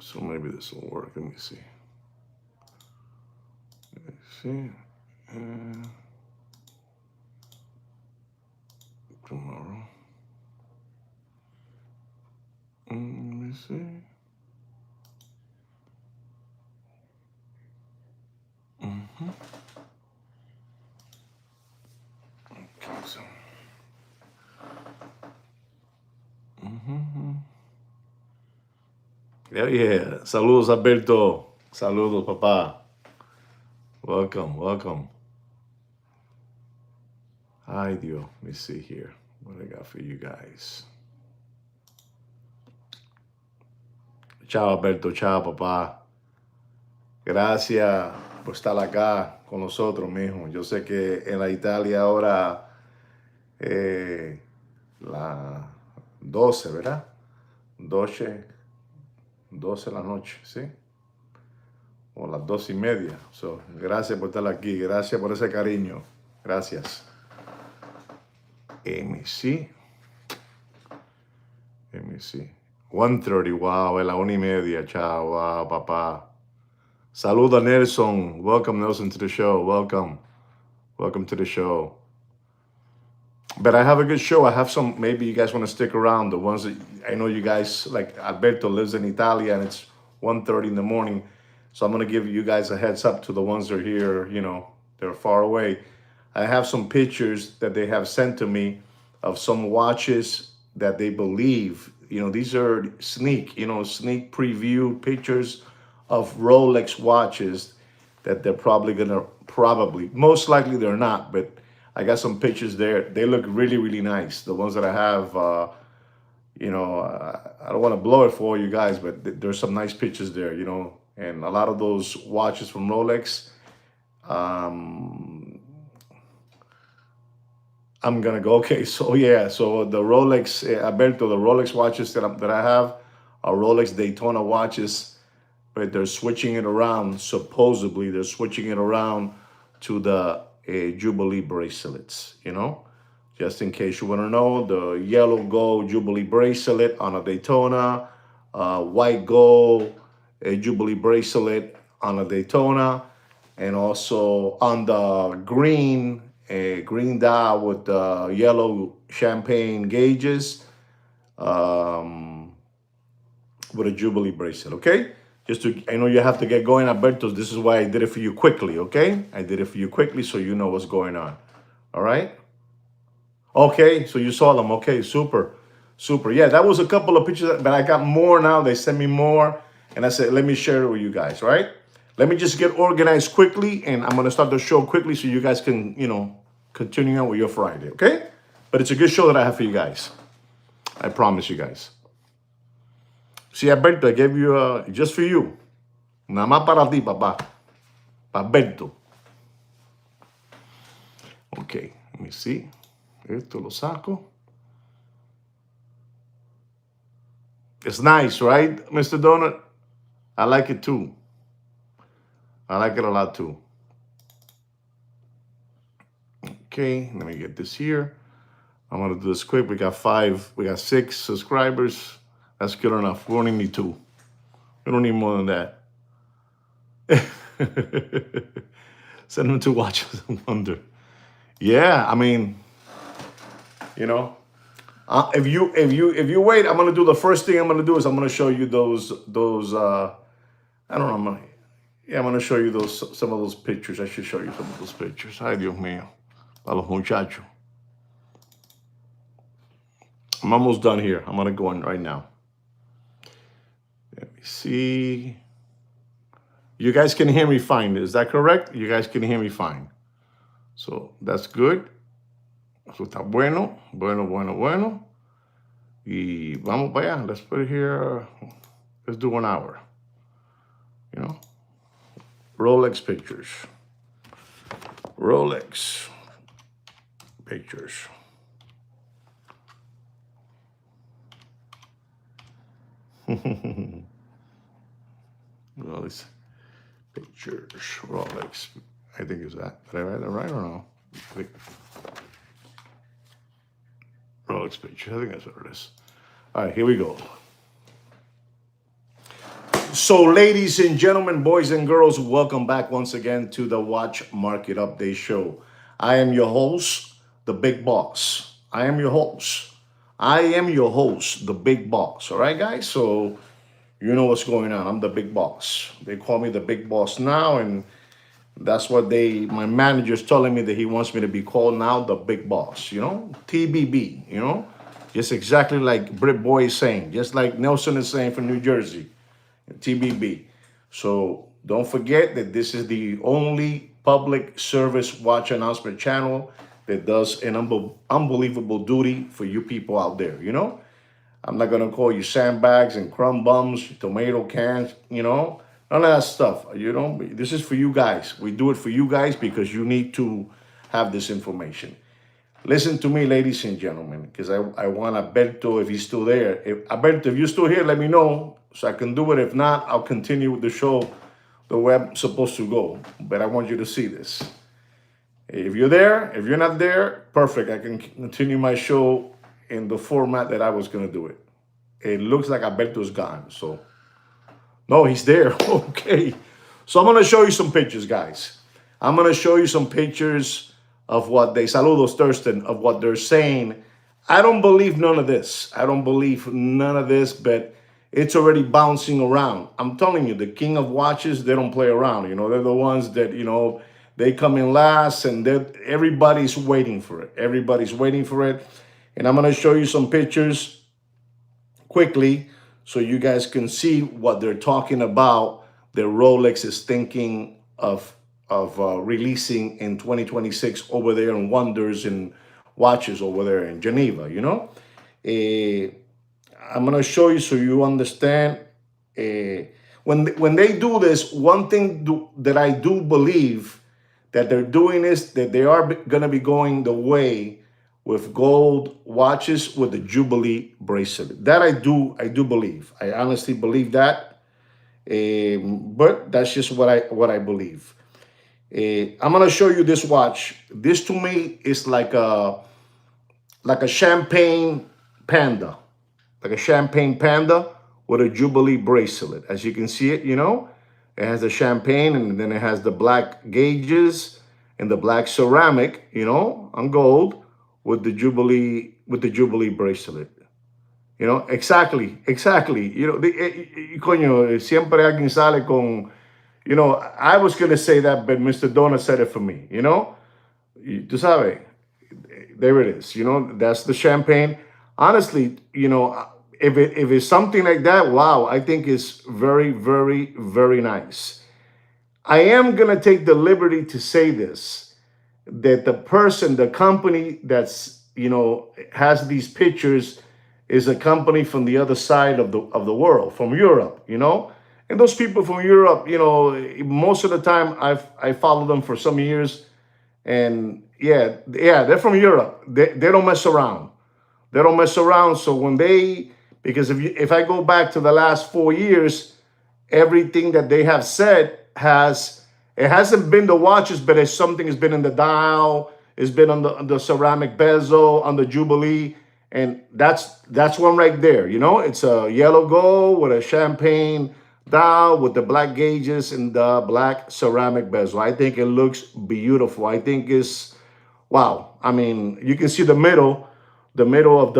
So maybe this will work. Let me see. Let's see. Tomorrow. Let me see. Okay, so. Yeah. Saludos, Alberto. Saludos, papá. Welcome, welcome. Ay, Dios. Let me see here what I got for you guys. Chao, Alberto. Chao, papá. Gracias por estar acá con nosotros, mijo. Yo sé que en la Italia ahora la 12, ¿verdad? 12 de la noche, ¿sí? O las 2:30. So, gracias por estar aquí. Gracias por ese cariño. Gracias. MC. 1:30. Wow, es la 1:30. Chao, wow, papá. Saluda, Nelson. Welcome, Nelson, to the show. Welcome. Welcome to the show. But I have a good show. I have some, maybe you guys want to stick around. The ones that I know you guys, like Alberto lives in Italia and it's 1:30 in the morning. So I'm going to give you guys a heads up to the ones that are here, you know, they're far away. I have some pictures that they have sent to me of some watches that they believe, you know, these are sneak preview pictures of Rolex watches that they're most likely they're not, but I got some pictures there. They look really, really nice. The ones that I have, I don't want to blow it for you guys, but there's some nice pictures there, you know, and a lot of those watches from Rolex, I'm gonna go. Okay, so yeah, so the Rolex, Alberto, the Rolex watches that I have are Rolex Daytona watches, but they're switching it around. Supposedly, they're switching it around to the Jubilee bracelets. You know, just in case you want to know, the yellow gold Jubilee bracelet on a Daytona, white gold Jubilee bracelet on a Daytona, and also on the green dial with the yellow champagne gauges with a Jubilee bracelet, okay? I know you have to get going, Alberto. This is why I did it for you quickly, okay? I did it for you quickly so you know what's going on, all right? Okay, so you saw them. Okay, super. Yeah, that was a couple of pictures, but I got more now. They sent me more, and I said, let me share it with you guys, right? Let me just get organized quickly, and I'm going to start the show quickly so you guys can, continue on with your Friday, okay? But it's a good show that I have for you guys. I promise you guys. See, Alberto, I gave you, just for you. Nada más para ti, papá. Para Alberto. Okay, let me see. Esto lo saco. It's nice, right, Mr. Donut? I like it too. I like it a lot too. Okay, let me get this here. I'm gonna do this quick. We got 6 subscribers. That's good enough. We only need 2. We don't need more than that. Send them 2 watches and wonder. Yeah, I mean, if you wait, I'm gonna do the first thing I'm gonna do is I'm gonna show you those I don't know. I'm gonna show you some of those pictures. I should show you some of those pictures. Ay, Dios mío, a los muchachos. I'm almost done here. I'm gonna go in right now. Let me see. You guys can hear me fine. Is that correct? You guys can hear me fine. So that's good. Eso está bueno. Y vamos para allá. Let's put it here. Let's do 1 hour. Rolex pictures. Rolex pictures. Rolex. I think is that. Did I write that right or no? Rolex pictures. I think that's what it is. All right, here we go. So, ladies and gentlemen, boys and girls, welcome back once again to the Watch Market Update Show. I am your host, the Big Boss. I am your host. I am your host, the Big Boss. All right, guys? So, you know what's going on. I'm the Big Boss. They call me the Big Boss now, and that's what my manager's telling me that he wants me to be called now the Big Boss, TBB, just exactly like Brit Boy is saying, just like Nelson is saying from New Jersey. TBB. So don't forget that this is the only public service watch announcement channel that does an unbelievable duty for you people out there. I'm not gonna call you sandbags and crumb bums, tomato cans, none of that stuff. This is for you guys. We do it for you guys because you need to have this information. Listen to me, ladies and gentlemen, because I want Alberto, if he's still there. Alberto, if you're still here, let me know so I can do it. If not, I'll continue with the show the way I'm supposed to go. But I want you to see this. If you're there, if you're not there, perfect. I can continue my show in the format that I was going to do it. It looks like Alberto's gone. So, no, he's there. Okay. So I'm going to show you some pictures, guys. I'm going to show you some pictures of what saludos Thurston, of what they're saying. I don't believe none of this. I don't believe none of this, but it's already bouncing around. I'm telling you, the king of watches, they don't play around. They're the ones that, they come in last and everybody's waiting for it. Everybody's waiting for it. And I'm going to show you some pictures quickly so you guys can see what they're talking about. The Rolex is thinking of releasing in 2026 over there in Wonders and Watches over there in Geneva. I'm gonna show you so you understand. When they do this, one thing that I do believe that they're doing is that they are gonna be going the way with gold watches with the Jubilee bracelet. That I do believe. I honestly believe that. But that's just what I believe. I'm gonna show you this watch. This to me is like a champagne panda, with a Jubilee bracelet. As you can see it, it has the champagne and then it has the black gauges and the black ceramic, on gold with the Jubilee bracelet. Exactly. Coño, siempre alguien sale con. I was going to say that, but Mr. Dona said it for me, Tú sabes, there it is, that's the champagne. Honestly, if it's something like that, wow, I think it's very, very, very nice. I am going to take the liberty to say this, that the company that's, has these pictures is a company from the other side of the world, from Europe, And those people from Europe, most of the time I follow them for some years, and yeah, they're from Europe. They don't mess around. They don't mess around. So because if I go back to the last 4 years, everything that they have said it hasn't been the watches, but it's something has been in the dial, it's been on the ceramic bezel, on the Jubilee, and that's one right there. It's a yellow gold with a champagne dial with the black gauges and the black ceramic bezel. I think it looks beautiful. I think it's wow. I mean, you can see the middle of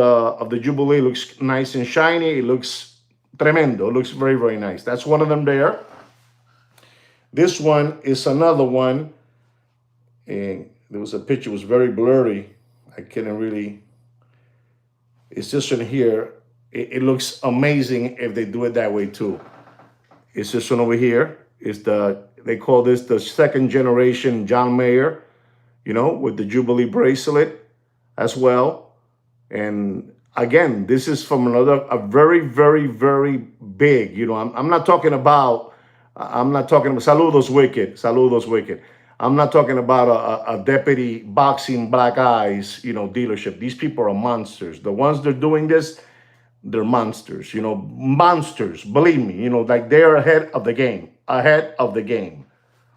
the Jubilee looks nice and shiny. It looks tremendo. It looks very, very nice. That's one of them there. This one is another one. And there was a picture, it was very blurry. I couldn't really. It's this one here. It looks amazing if they do it that way too. It's this one over here. They call this the second generation John Mayer, with the Jubilee bracelet as well. And again, this is from a very, very, very big, I'm not talking about, saludos wicked. I'm not talking about a deputy boxing black eyes, dealership. These people are monsters. The ones that are doing this, they're monsters, monsters, believe me, like they're ahead of the game.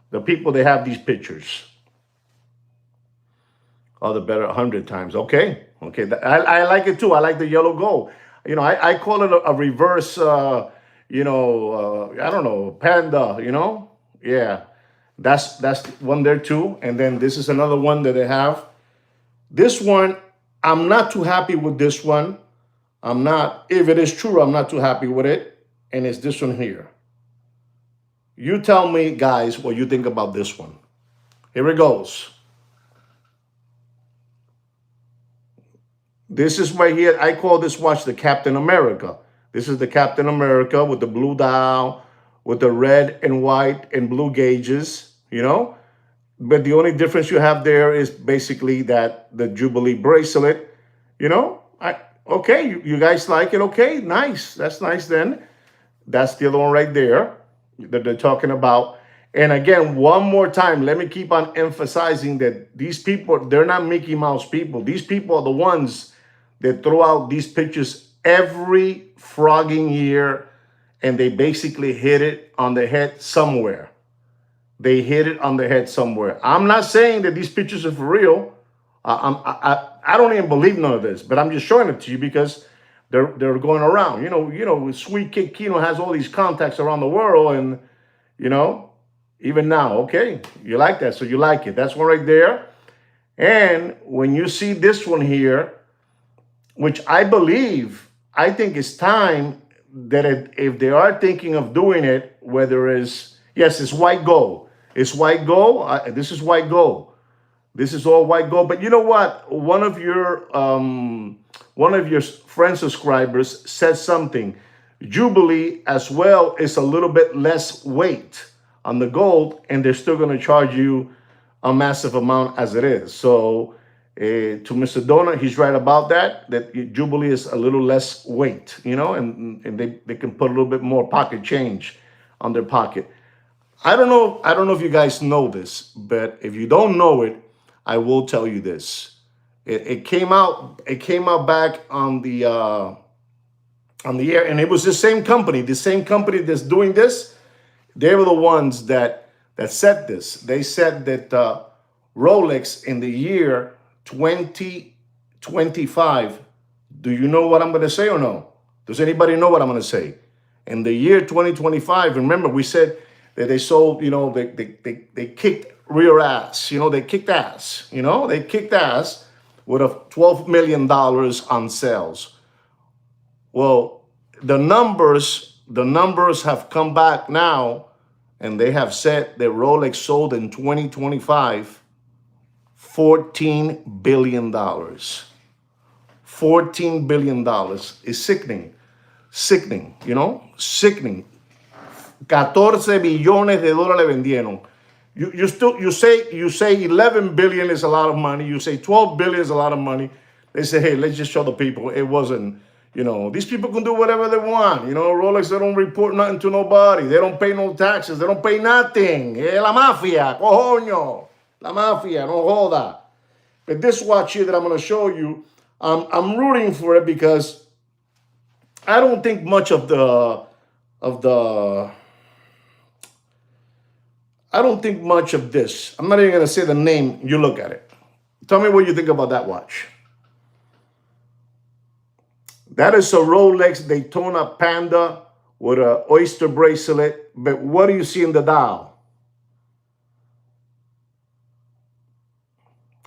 The people, they have these pictures. Oh, the better 100 times. Okay. I like it too. I like the yellow gold. I call it a reverse, I don't know, Panda, Yeah, that's one there too. And then this is another one that they have. This one, I'm not too happy with this one. I'm not, if it is true, I'm not too happy with it. And it's this one here. You tell me, guys, what you think about this one. Here it goes. This is right here. I call this watch the Captain America. This is the Captain America with the blue dial, with the red and white and blue gauges, But the only difference you have there is basically that the Jubilee bracelet, okay, you guys like it? Okay, nice. That's nice then. That's the other one right there that they're talking about. And again, one more time, let me keep on emphasizing that these people, they're not Mickey Mouse people. These people are the ones that throw out these pictures every frogging year, and they basically hit it on the head somewhere. They hit it on the head somewhere. I'm not saying that these pictures are for real. I don't even believe none of this, but I'm just showing it to you because they're going around. Sweet Kid Kino has all these contacts around the world, and even now, okay, you like that, so you like it. That's one right there. And when you see this one here, which I think it's time that if they are thinking of doing it, whether it's, yes, it's white gold. It's white gold. This is white gold. This is all white gold. But you know what? One of your friend subscribers said something. Jubilee as well is a little bit less weight on the gold, and they're still going to charge you a massive amount as it is. So to Mr. Donor, he's right about that Jubilee is a little less weight, and they can put a little bit more pocket change on their pocket. I don't know if you guys know this, but if you don't know it, I will tell you this. It came out back on the air, and it was the same company that's doing this. They were the ones that said this. They said that Rolex in the year 2025, do you know what I'm going to say or no? Does anybody know what I'm going to say? In the year 2025, remember we said that they sold, they kicked rear ass, they kicked ass, they kicked ass with a $12 million on sales. Well, the numbers have come back now, and they have said that Rolex sold in 2025 $14 billion. $14 billion is sickening, sickening. 14 billones de dólares vendieron. You say 11 billion is a lot of money. You say 12 billion is a lot of money. They say, hey, let's just show the people it wasn't. These people can do whatever they want. Rolex, they don't report nothing to nobody. They don't pay no taxes. They don't pay nothing. La mafia, cojoño. La mafia, no joda. But this watch here that I'm going to show you, I'm rooting for it because I don't think much I don't think much of this. I'm not even going to say the name. You look at it. Tell me what you think about that watch. That is a Rolex Daytona Panda with an oyster bracelet. But what do you see in the dial?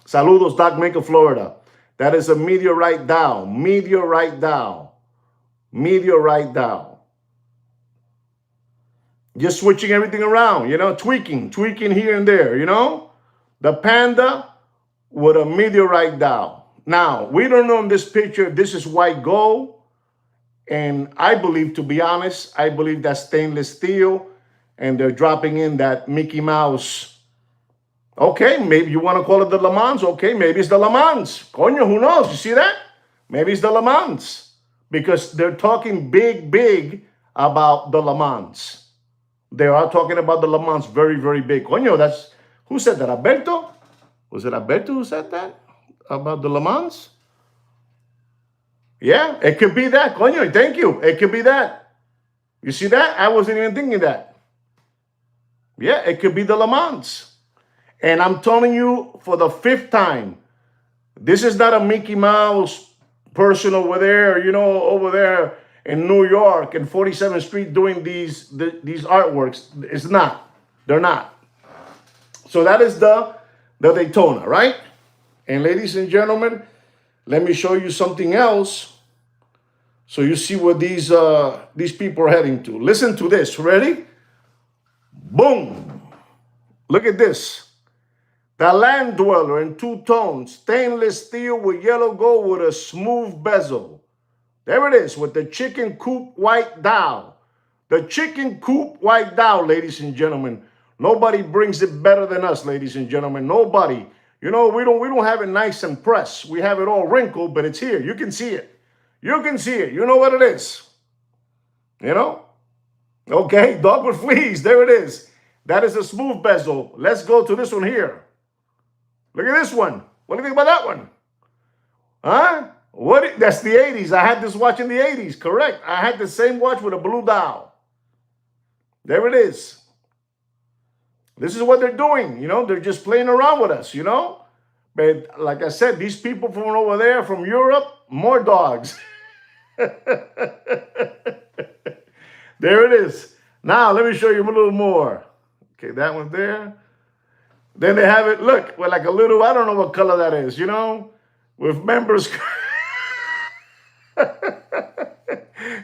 Saludos, Doc Maker, Florida. That is a meteorite dial. Meteorite dial. Meteorite dial. Just switching everything around, tweaking here and there, The Panda with a meteorite dial. Now, we don't know in this picture if this is white gold. And I believe, to be honest, that's stainless steel. And they're dropping in that Mickey Mouse. Okay, maybe you want to call it the Le Mans. Okay, maybe it's the Le Mans. Coño, who knows? You see that? Maybe it's the Le Mans. Because they're talking big about the Le Mans. They are talking about the Le Mans very, very big. Coño, who said that? Alberto? Was it Alberto who said that? About the Le Mans? Yeah, it could be that. Coño, thank you. It could be that. You see that? I wasn't even thinking that. Yeah, it could be the Le Mans. And I'm telling you for the 5th time, this is not a Mickey Mouse person over there, over there in New York and 47th Street doing these artworks. It's not. They're not. So that is the Daytona, right? And ladies and gentlemen, let me show you something else so you see where these people are heading to. Listen to this. Ready? Boom. Look at this. The Land Dweller in two tones, stainless steel with yellow gold with a smooth bezel. There it is with the chicken coop white dial. The chicken coop white dial, ladies and gentlemen. Nobody brings it better than us, ladies and gentlemen. Nobody. You know, we don't have it nice and pressed. We have it all wrinkled, but it's here. You can see it. You can see it. You know what it is. You know? Okay, dog with fleas. There it is. That is a smooth bezel. Let's go to this one here. Look at this one. What do you think about that one? Huh? That's the 80s. I had this watch in the 80s. Correct. I had the same watch with a blue dial. There it is. This is what they're doing. You know, they're just playing around with us, you know. But like I said, these people from over there, from Europe, more dogs. There it is. Now, let me show you a little more. Okay, that one there. Then they have it, look, with like a little, I don't know what color that is, you know, with members.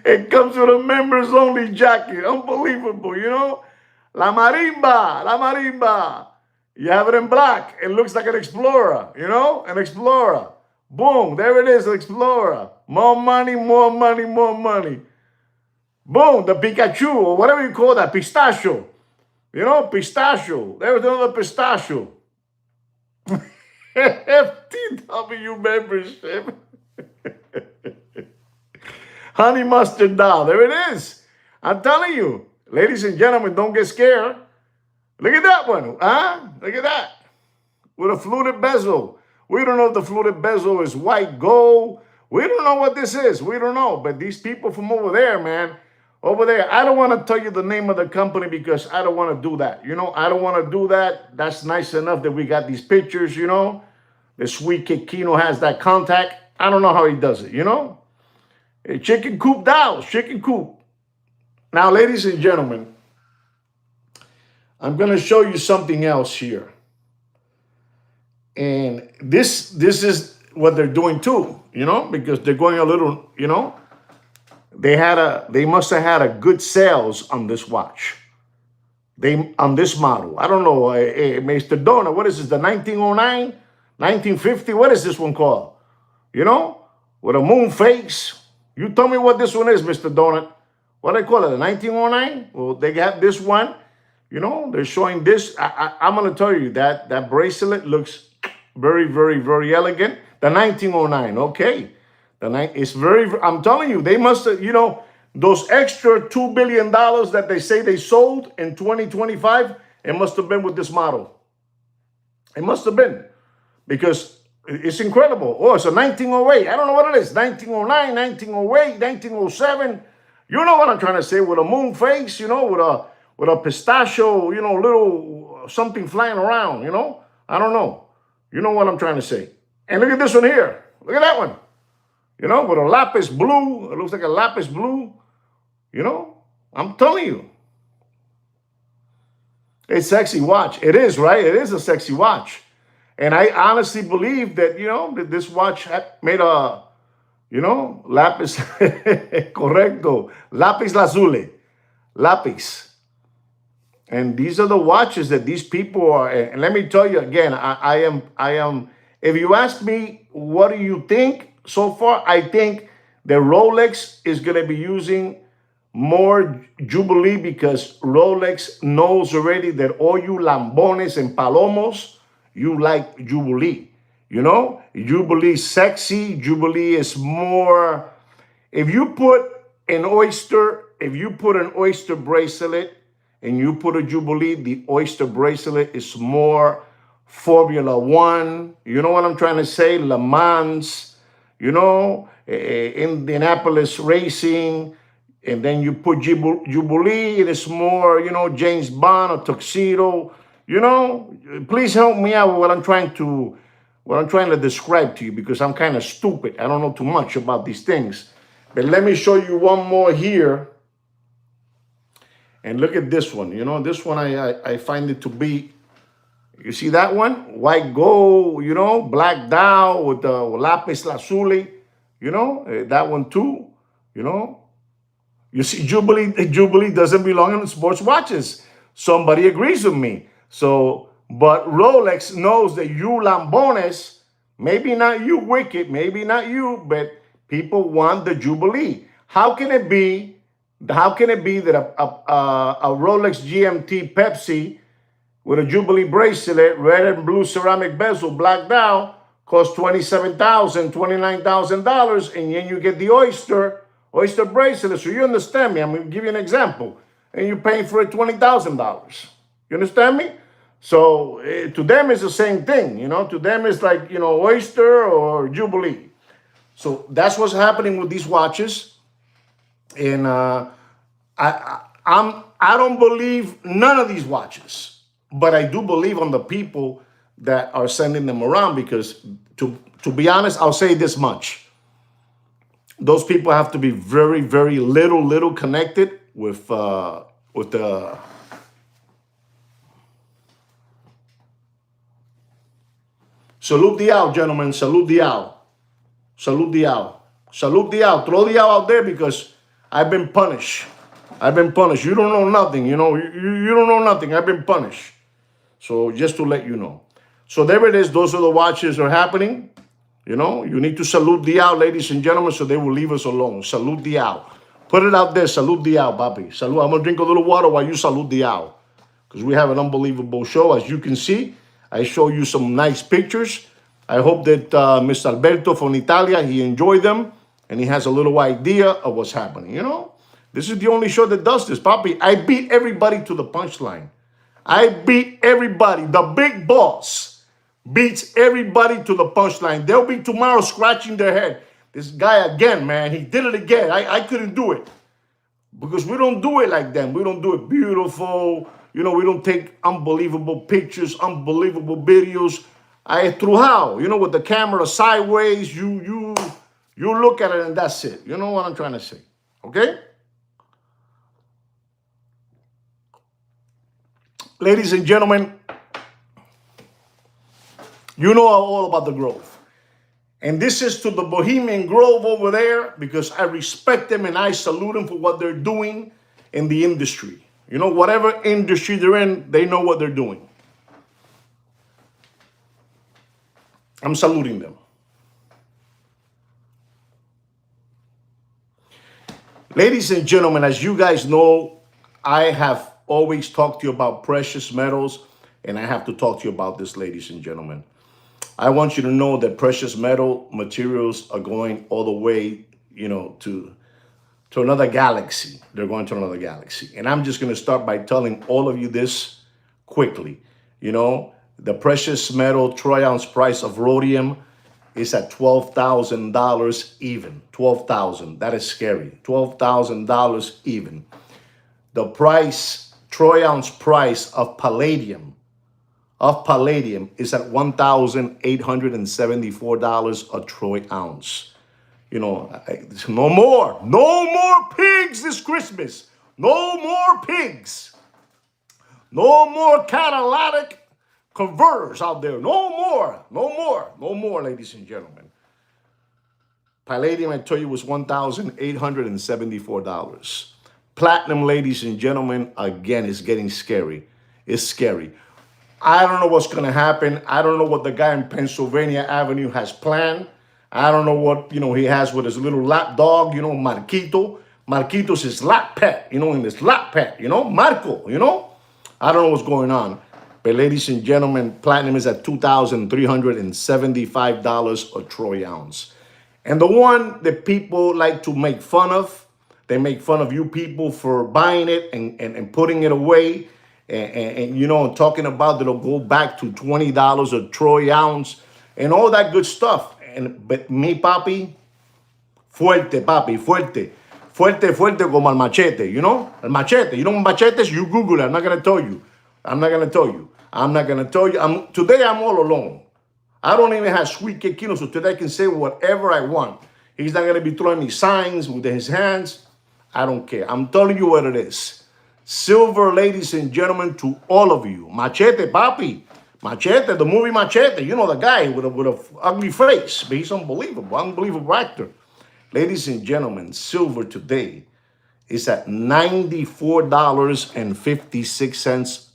It comes with a members only jacket. Unbelievable, you know. La marimba, la marimba. You have it in black. It looks like an Explorer, you know, an Explorer. Boom, there it is, Explorer. More money, more money, more money. Boom, the Pikachu, or whatever you call that, pistachio. You know, pistachio. There's another pistachio. FTW membership. Honey mustard doll. There it is. I'm telling you. Ladies and gentlemen, don't get scared. Look at that one. Huh? Look at that. With a fluted bezel. We don't know if the fluted bezel is white gold. We don't know what this is. We don't know. But these people from over there, man, over there, I don't want to tell you the name of the company because I don't want to do that. You know, I don't want to do that. That's nice enough that we got these pictures, you know. The sweet kid Kino has that contact. I don't know how he does it, you know. Chicken coop dolls, chicken coop. Now, ladies and gentlemen, I'm going to show you something else here. And this is what they're doing too, you know, because they're going a little, you know, they must have had a good sales on this watch. On this model. I don't know, Mr. Dona, what is this, the 1909, 1950? What is this one called? You know, with a moon face. You tell me what this one is, Mr. Donut. What do they call it, a 1909? Well, they got this one. You know, they're showing this. I'm going to tell you that bracelet looks very, very, very elegant. The 1909, okay. It's very, I'm telling you, they must have, you know, those extra $2 billion that they say they sold in 2025, it must have been with this model. It must have been, because it's incredible. Oh, it's a 1908. I don't know what it is. 1909, 1908, 1907. You know what I'm trying to say, with a moon face, you know, with a pistachio, you know, little something flying around, you know. I don't know. You know what I'm trying to say. And look at this one here. Look at that one. You know, with a lapis blue. It looks like a lapis blue. You know, I'm telling you. It's a sexy watch. It is, right? It is a sexy watch. And I honestly believe that, you know, that this watch made a, you know, lapis, correcto, lapis lazuli, lapis. And these are the watches that these people are, and let me tell you again, I am, if you ask me, what do you think so far? I think that Rolex is going to be using more Jubilee, because Rolex knows already that all you lambones and palomos, you like Jubilee. You know, Jubilee is sexy. Jubilee is more, if you put an oyster bracelet and you put a Jubilee, the oyster bracelet is more Formula One. You know what I'm trying to say? Le Mans, you know, Indianapolis racing. And then you put Jubilee, it is more, you know, James Bond or Tuxedo. You know, please help me out with what I'm trying to describe to you, because I'm kind of stupid. I don't know too much about these things. But let me show you one more here. And look at this one. You know, this one I find it to be, you see that one? White gold, you know, black Dow with the lapis lazuli, you know, that one too, you know. You see, Jubilee doesn't belong in sports watches. Somebody agrees with me. So, but Rolex knows that you lambones, maybe not you, Wicked, maybe not you, but people want the Jubilee. How can it be? How can it be that a Rolex GMT Pepsi with a Jubilee bracelet, red and blue ceramic bezel, black Dow, costs $27,000, $29,000, and then you get the oyster bracelet. So you understand me? I'm going to give you an example, and you're paying for it $20,000. You understand me? So to them, it's the same thing. You know, to them, it's like, you know, oyster or Jubilee. So that's what's happening with these watches, and I don't believe none of these watches. But I do believe on the people that are sending them around, because to be honest, I'll say this much. Those people have to be very, very little connected with the salute the owl, gentlemen. Salute the owl. Salute the owl. Salute the owl. Throw the owl out there, because I've been punished. I've been punished. You don't know nothing. You know, you don't know nothing. I've been punished. So just to let you know. So there it is. Those are the watches that are happening. You know, you need to salute the owl, ladies and gentlemen, so they will leave us alone. Salute the owl. Put it out there. Salute the owl, papi. Salute. I'm going to drink a little water while you salute the owl, because we have an unbelievable show. As you can see, I show you some nice pictures. I hope that Mr. Alberto from Italia, he enjoyed them, and he has a little idea of what's happening. You know, this is the only show that does this, papi. I beat everybody to the punchline. I beat everybody. The big boss beats everybody to the punchline. They'll be tomorrow scratching their head. This guy again, man, he did it again. I couldn't do it, because we don't do it like them. We don't do it beautiful. You know, we don't take unbelievable pictures, unbelievable videos. Through how? You know, with the camera sideways, you look at it and that's it. You know what I'm trying to say, okay? Ladies and gentlemen, you know all about the Grove. And this is to the Bohemian Grove over there, because I respect them and I salute them for what they're doing in the industry. You know, whatever industry they're in, they know what they're doing. I'm saluting them. Ladies and gentlemen, as you guys know, I have always talked to you about precious metals, and I have to talk to you about this, ladies and gentlemen. I want you to know that precious metal materials are going all the way, you know, to another galaxy. They're going to another galaxy. And I'm just going to start by telling all of you this quickly. You know, the precious metal troy ounce price of rhodium is at $12,000 even. $12,000. That is scary. $12,000 even. The price, troy ounce price of palladium is at $1,874 a troy ounce. You know, no more pigs this Christmas. No more pigs. No more catalytic converters out there. No more, ladies and gentlemen. Palladium, I tell you, was $1,874. Platinum, ladies and gentlemen, again, is getting scary. It's scary. I don't know what's going to happen. I don't know what the guy in Pennsylvania Avenue has planned. I don't know what, you know, he has with his little lap dog, you know, Marquito. Marquito's his lap pet, you know, in his lap pet, you know, Marco, you know. I don't know what's going on. But ladies and gentlemen, platinum is at $2,375 a troy ounce. And the one that people like to make fun of, they make fun of you people for buying it and putting it away. And you know, talking about that it'll go back to $20 a troy ounce and all that good stuff. But me, papi, fuerte, papi, fuerte. Fuerte, fuerte como el machete, you know? El machete. You know machetes? You Google it. I'm not going to tell you. Today I'm all alone. I don't even have sweet quequinos, so today I can say whatever I want. He's not going to be throwing me signs with his hands. I don't care. I'm telling you what it is. Silver, ladies and gentlemen, to all of you. Machete, papi. Machete, the movie Machete. You know the guy with a ugly face, but he's unbelievable actor. Ladies and gentlemen, silver today is at $94.56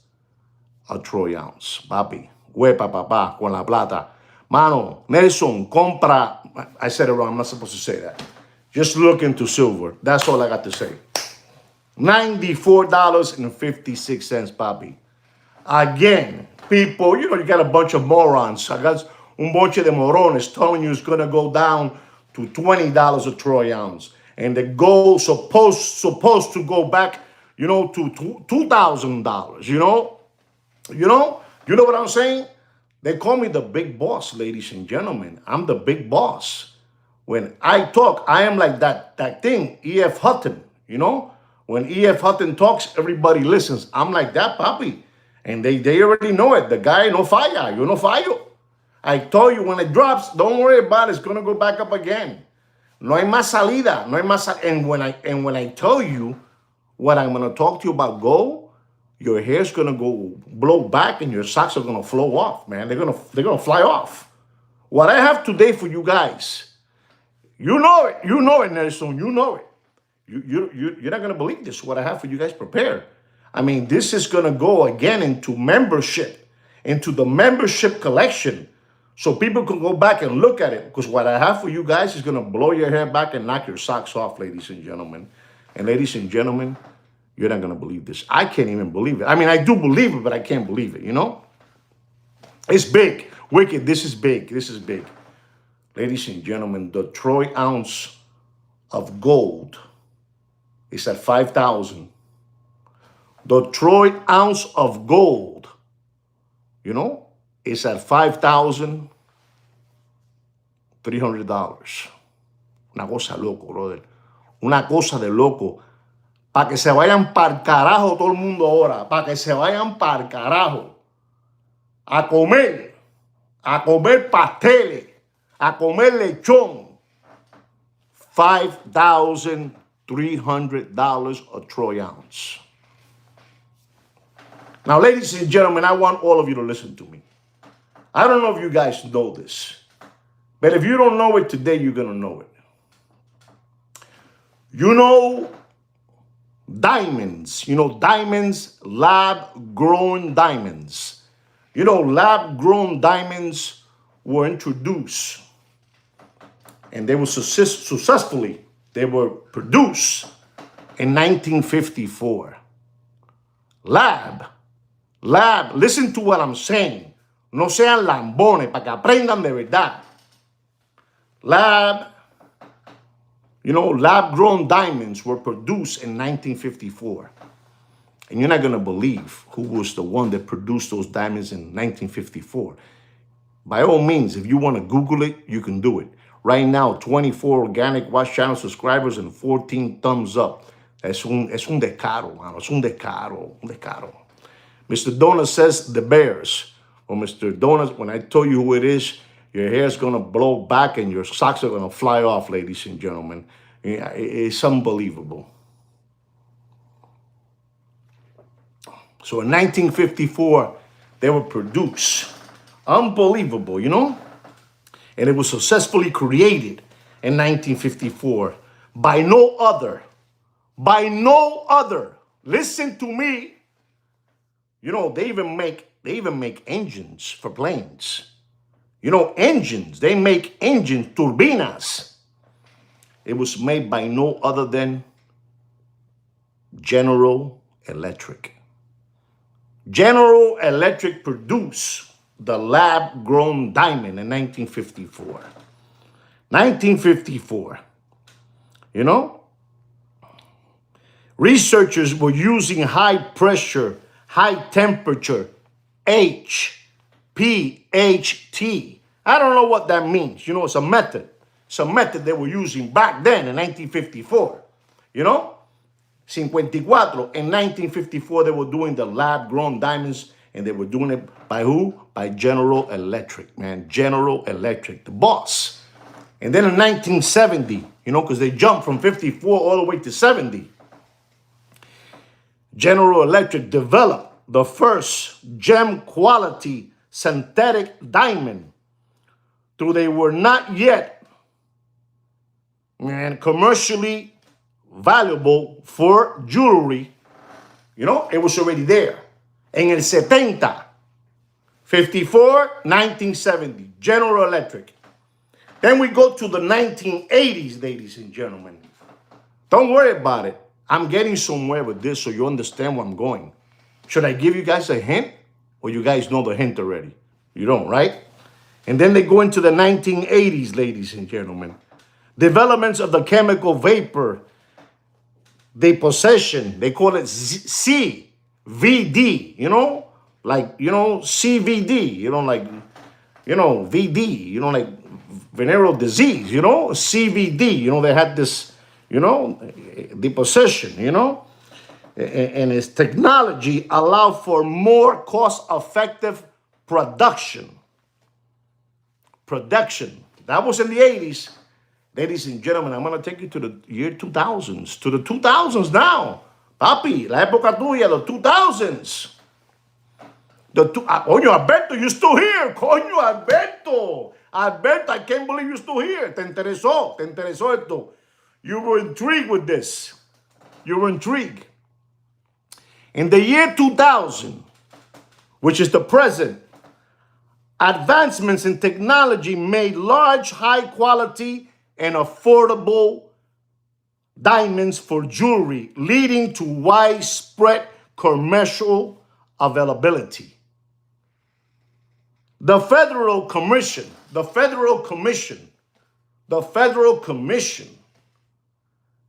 a troy ounce. Papi, huepa, papá, con la plata. Mano, Nelson, compra. I said it wrong. I'm not supposed to say that. Just look into silver. That's all I got to say. $94.56, papi. Again, people, you got a bunch of morons. I got un bonche de morones telling you it's going to go down to $20 a troy ounce. And the gold supposed to go back, to $2,000, You know what I'm saying? They call me the big boss, ladies and gentlemen. I'm the big boss. When I talk, I am like that thing, E.F. Hutton, When E.F. Hutton talks, everybody listens. I'm like that, papi. And they already know it. The guy no falla, yo no fallo. I told you when it drops, don't worry about it. It's going to go back up again. No hay más salida. No hay más and when I tell you what I'm going to talk to you about gold, your hair's going to go blow back and your socks are going to flow off, man. They're going to fly off. What I have today for you guys, you know it, Nelson, you know it. You're not going to believe this, what I have for you guys prepared. I mean, this is going to go again into membership, into the membership collection. So people can go back and look at it, because what I have for you guys is going to blow your hair back and knock your socks off, ladies and gentlemen. And ladies and gentlemen, you're not going to believe this. I can't even believe it. I mean, I do believe it, but I can't believe it, It's big. Wicked, this is big. This is big. Ladies and gentlemen, the troy ounce of gold is at 5,000. The troy ounce of gold, is at $5,300. Una cosa loco, brother. Una cosa de loco. Para que se vayan para carajo todo el mundo ahora. Para que se vayan para carajo. A comer pasteles. A comer lechón. $5,300 a troy ounce. Now, ladies and gentlemen, I want all of you to listen to me. I don't know if you guys know this, but if you don't know it today, you're going to know it. Diamonds, diamonds, lab-grown diamonds. Lab-grown diamonds were introduced, and they were successfully, they were produced in 1954. Lab, listen to what I'm saying. No sean lambones, para que aprendan de verdad. Lab-grown diamonds were produced in 1954. And you're not going to believe who was the one that produced those diamonds in 1954. By all means, if you want to Google it, you can do it. Right now, 24 organic watch channel subscribers and 14 thumbs up. Es un descaro, mano. Es un descaro. Mr. Donut says the Bears. Well, Mr. Donut, when I tell you who it is, your hair's going to blow back and your socks are going to fly off, ladies and gentlemen. It's unbelievable. So in 1954, they were produced. Unbelievable, And it was successfully created in 1954 by no other. Listen to me. They even make engines for planes. Engines. They make engines, turbinas. It was made by no other than General Electric. General Electric produced the lab-grown diamond in 1954. 1954. Researchers were using high pressure, high temperature, HPHT. I don't know what that means. It's a method. It's a method they were using back then in 1954. 54. In 1954, they were doing the lab-grown diamonds, and they were doing it by who? By General Electric, man. General Electric, the boss. And then in 1970, because they jumped from 54 all the way to 70, General Electric developed the first gem quality synthetic diamond, though they were not yet commercially valuable for jewelry. It was already there. En el 70, 54, 1970, General Electric. Then we go to the 1980s, ladies and gentlemen. Don't worry about it. I'm getting somewhere with this so you understand where I'm going. Should I give you guys a hint? Or you guys know the hint already? You don't, right? And then they go into the 1980s, ladies and gentlemen. Developments of the chemical vapor deposition. They call it CVD, like, CVD, VD, like venereal disease, CVD, they had this, deposition, and its technology allowed for more cost-effective production. That was in the 80s. Ladies and gentlemen, I'm going to take you to the year 2000s. To the 2000s now. Papi, la época tuya, the 2000s. Coño, Alberto, you're still here. Coño, Alberto, I can't believe you're still here. Te interesó esto. You were intrigued with this. You were intrigued. In the year 2000, which is the present, advancements in technology made large, high-quality, and affordable diamonds for jewelry, leading to widespread commercial availability. The Federal Commission,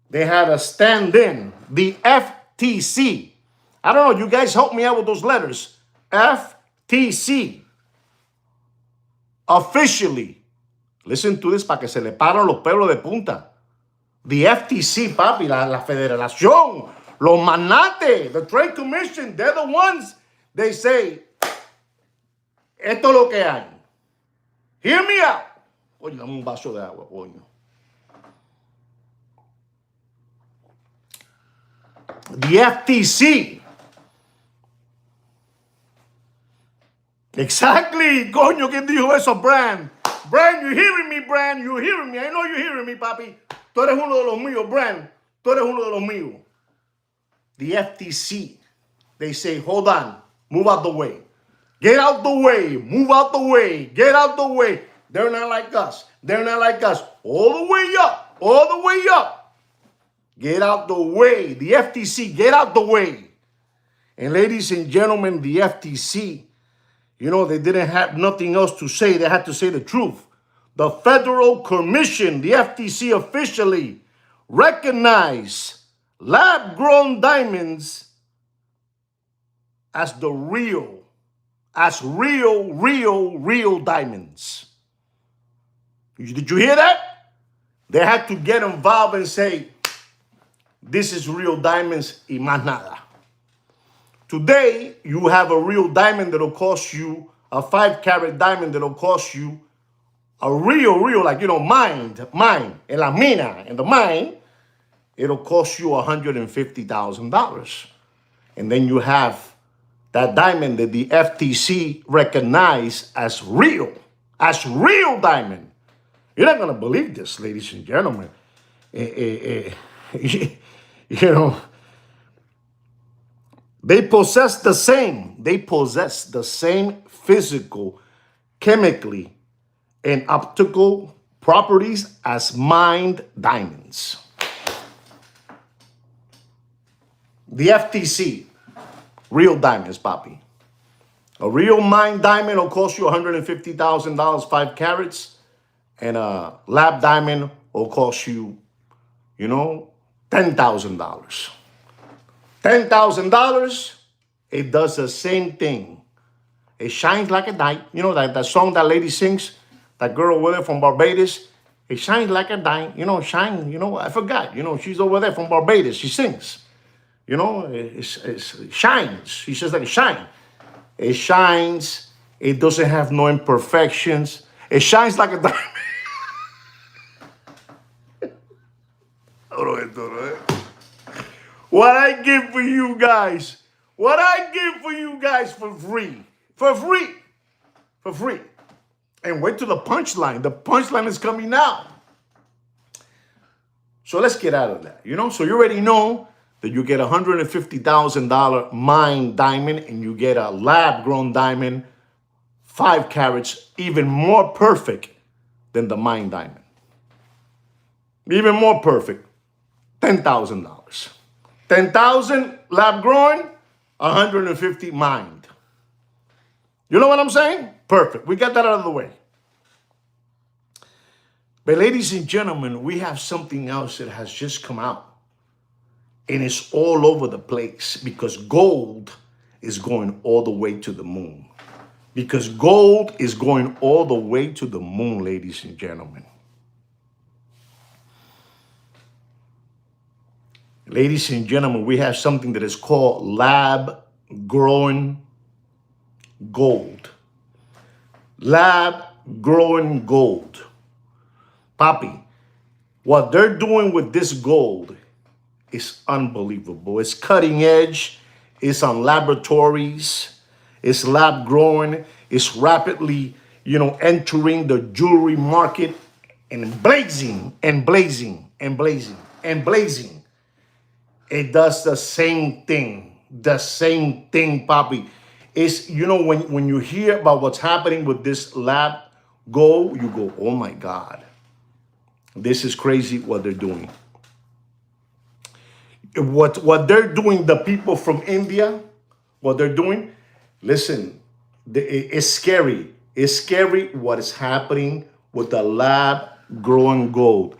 they had a stand-in, the FTC. I don't know, you guys help me out with those letters. FTC. Officially, listen to this para que se le paran los pelos de punta. The FTC, papi, la federación, los magnates, the Trade Commission, they're the ones, they say, esto es lo que hay. Hear me out. Oye, dame un vaso de agua, coño. The FTC. Exactly, coño, ¿quién dijo eso, Bran? Bran, you hearing me, Bran? You hearing me? I know you're hearing me, papi. Tú eres uno de los míos, Bran. Tú eres uno de los míos. The FTC, they say, hold on, move out the way. Get out the way, move out the way, get out the way. They're not like us. All the way up. Get out the way. The FTC, get out the way. And ladies and gentlemen, the FTC, they didn't have nothing else to say. They had to say the truth. The Federal Commission, the FTC, officially recognized lab-grown diamonds as real diamonds. Did you hear that? They had to get involved and say, this is real diamonds y más nada. Today, you have a real diamond that'll cost you, a 5-carat diamond that'll cost you a real, like, mine, in la mina, in the mine, it'll cost you $150,000. And then you have that diamond that the FTC recognized as real diamond. You're not going to believe this, ladies and gentlemen. They possess the same physical, chemically, and optical properties as mined diamonds. The FTC, real diamonds, papi. A real mined diamond will cost you $150,000, 5 carats, and a lab diamond will cost you, $10,000. $10,000, it does the same thing. It shines like a dime. That song that lady sings, that girl over there from Barbados, it shines like a dime. I forgot. She's over there from Barbados. She sings. It shines. She says that it shines. It shines. It doesn't have no imperfections. It shines like a diamond. What I give for you guys, what I give for you guys for free, for free, for free. And wait to the punchline. The punchline is coming now. So let's get out of that, you know? So you already know that you get a $150,000 mine diamond and you get a lab-grown diamond, 5 carats, even more perfect than the mine diamond. Even more perfect, $10,000. 10,000 lab-grown, 150 mined. You know what I'm saying? Perfect. We got that out of the way. But ladies and gentlemen, we have something else that has just come out. And it's all over the place because gold is going all the way to the moon. Because gold is going all the way to the moon, ladies and gentlemen. Ladies and gentlemen, we have something that is called lab-grown gold. Lab-grown gold. Papi, what they're doing with this gold is unbelievable. It's cutting edge. It's on laboratories. It's lab grown. It's rapidly, entering the jewelry market and blazing and blazing and blazing and blazing. It does the same thing. The same thing, Papi. It's, when you hear about what's happening with this lab gold, you go, oh my God. This is crazy what they're doing. What they're doing, the people from India, what they're doing, listen, it's scary. It's scary what is happening with the lab growing gold.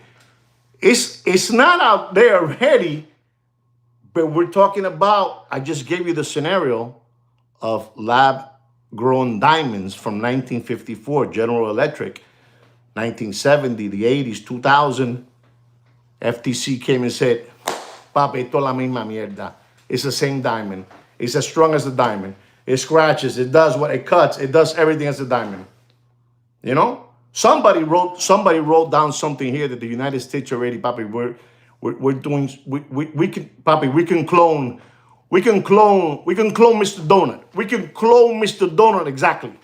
It's not out there already, but we're talking about, I just gave you the scenario of lab grown diamonds from 1954, General Electric. 1970, the 80s, 2000, FTC came and said, Papi, esto es la misma mierda. It's the same diamond. It's as strong as the diamond. It scratches. It does what it cuts. It does everything as a diamond. You know? Somebody wrote down something here that the United States already, Papi, we're doing, we can, Papi, we can clone Mr. Donut. We can clone Mr. Donut exactly.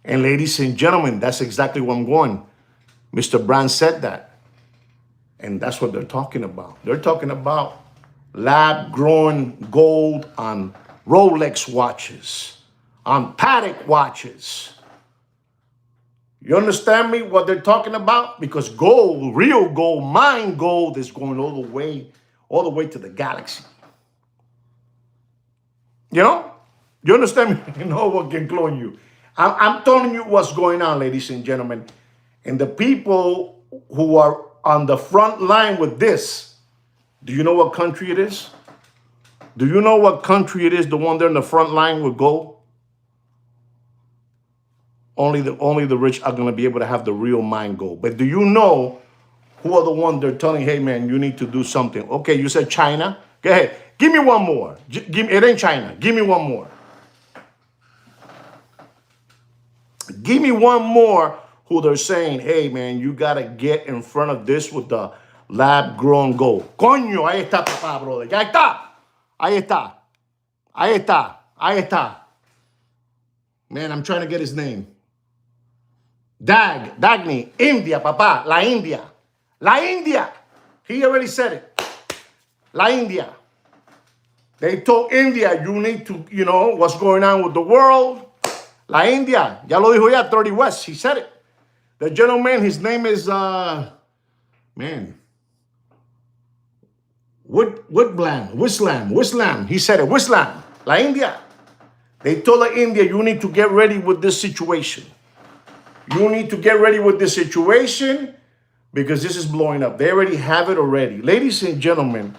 And ladies and gentlemen, that's exactly where I'm going. Mr. Brand said that. And that's what they're talking about. They're talking about lab-grown gold on Rolex watches, on Patek watches. You understand me, what they're talking about? Because gold, real gold, mine gold is going all the way to the galaxy. You know? You understand me? You know what can clone you. I'm telling you what's going on, ladies and gentlemen. And the people who are on the front line with this, do you know what country it is? Do you know what country it is, the one there in the front line with gold? Only the rich are going to be able to have the real mine gold. But do you know who are the ones they're telling, hey, man, you need to do something? Okay, you said China. Go ahead. Give me one more. It ain't China. Give me one more. Give me one more who they're saying, hey, man, you got to get in front of this with the lab-grown gold. Coño, ahí está, papá, brother. Ya está. Ahí está. Ahí está. Ahí está. Man, I'm trying to get his name. Dagny, India, papá. La India. La India. He already said it. La India. They told India, you need to, what's going on with the world. La India, ya lo dijo ya, 30 West, he said it. The gentleman, his name is, Wislam, he said it, Wislam, La India. They told La India, you need to get ready with this situation. You need to get ready with this situation because this is blowing up. They already have it already. Ladies and gentlemen,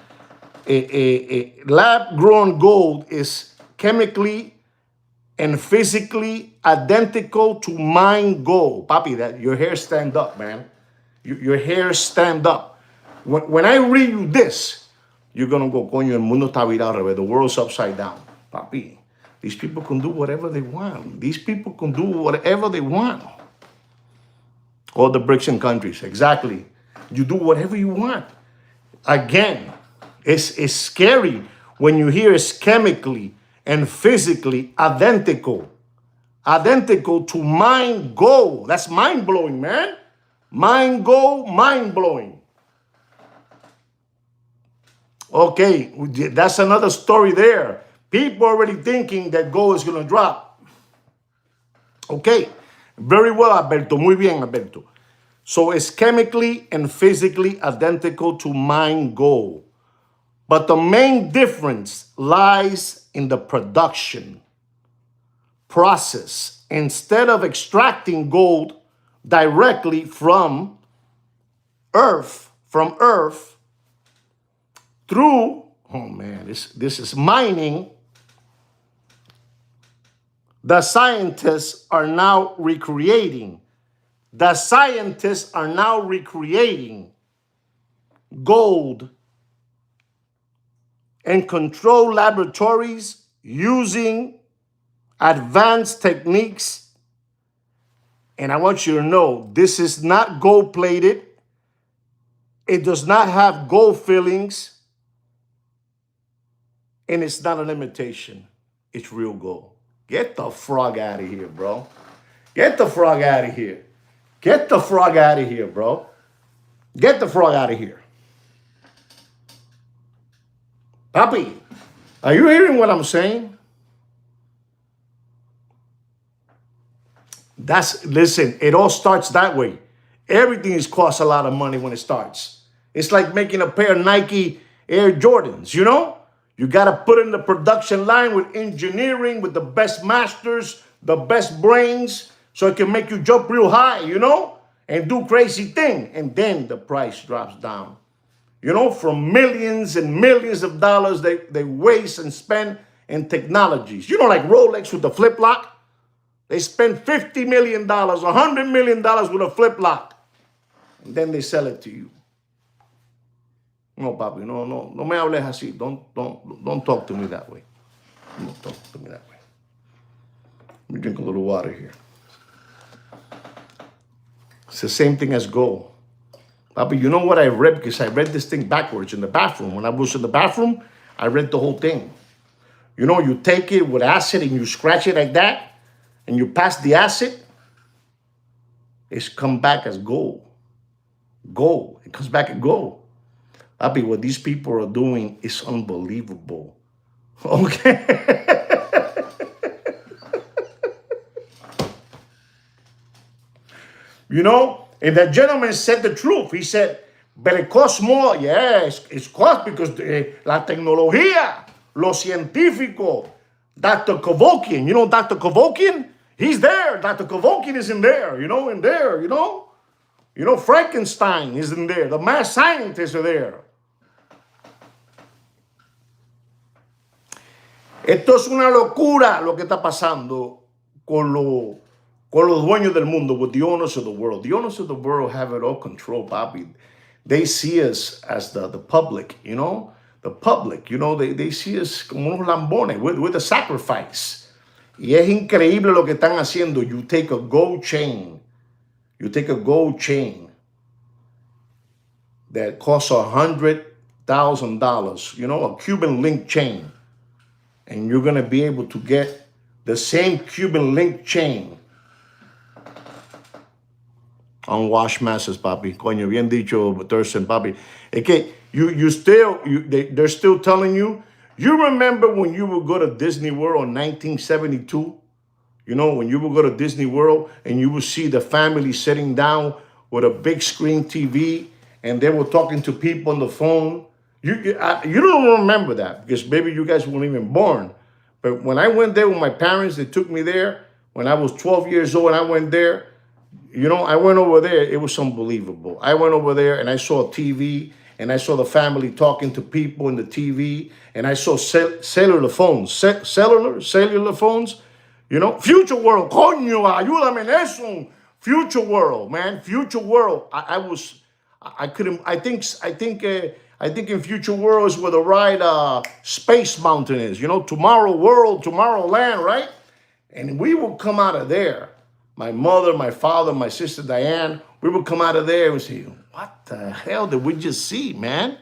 lab-grown gold is chemically and physically identical to mine gold. Papi, that your hair stand up, man. Your hair stand up. When I read you this, you're going to go, coño, el mundo está virado, the world's upside down. Papi, these people can do whatever they want. These people can do whatever they want. All the BRICS countries, exactly. You do whatever you want. Again, it's scary when you hear it's chemically and physically identical to mind gold. That's mind blowing, man. Mind gold, mind blowing. Okay, that's another story there. People already thinking that gold is going to drop. Okay, very well, Alberto. Muy bien, Alberto. So it's chemically and physically identical to mine gold. But the main difference lies in the production process. Instead of extracting gold directly from earth, through, oh man, this is mining, the scientists are now recreating. Gold in controlled laboratories using advanced techniques. And I want you to know, this is not gold plated. It does not have gold fillings. And it's not an imitation. It's real gold. Get the frog out of here, bro. Get the frog out of here. Get the frog out of here, bro. Get the frog out of here. Papi, are you hearing what I'm saying? Listen, it all starts that way. Everything costs a lot of money when it starts. It's like making a pair of Nike Air Jordans, you know? You got to put in the production line with engineering, with the best masters, the best brains, so it can make you jump real high, you know? And do crazy thing. And then the price drops down. You know, from millions and millions of dollars they waste and spend in technologies. You know, like Rolex with the flip lock. They spend $50 million, $100 million with a flip lock. And then they sell it to you. No, papi, no me hables así. Don't talk to me that way. Don't talk to me that way. Let me drink a little water here. It's the same thing as gold. Papi, you know what I read? Because I read this thing backwards in the bathroom. When I was in the bathroom, I read the whole thing. You know, you take it with acid and you scratch it like that, and you pass the acid, it's come back as gold. Gold. It comes back as gold. Papi, what these people are doing is unbelievable. Okay? You know? And that gentleman said the truth. He said, but it costs more. Yes, it's cost because la tecnología, lo científico, Dr. Kevorkian. You know Dr. Kevorkian? He's there. Dr. Kevorkian is in there, you know, You know, Frankenstein is in there. The mad scientists are there. Esto es una locura lo que está pasando con los dueños del mundo, with the owners of the world. The owners of the world have it all controlled, Bobby. They see us as the public, you know? The public, you know, they see us como unos lambones. We're the sacrifice. Y es increíble lo que están haciendo. You take a gold chain that costs $100,000, you know, a Cuban link chain. And you're going to be able to get the same Cuban link chain on Washmasters, papi. Coño, bien dicho, Thurston, papi. Es que they're still telling you. You remember when you would go to Disney World in 1972? You know, when you would go to Disney World and you would see the family sitting down with a big screen TV and they were talking to people on the phone. You don't remember that because maybe you guys weren't even born. But when I went there with my parents, they took me there. When I was 12 years old, I went there. You know, I went over there. It was unbelievable. I went over there and I saw a TV and I saw the family talking to people in the TV and I saw cellular phones. Cellular phones. You know, Future World. Coño, ayúdame en eso. Future World, man. Future World. I think in Future World is where the right Space Mountain is. You know, Tomorrow World, Tomorrowland, right? And we will come out of there. My mother, my father, my sister Diane, we would come out of there and say, what the hell did we just see, man?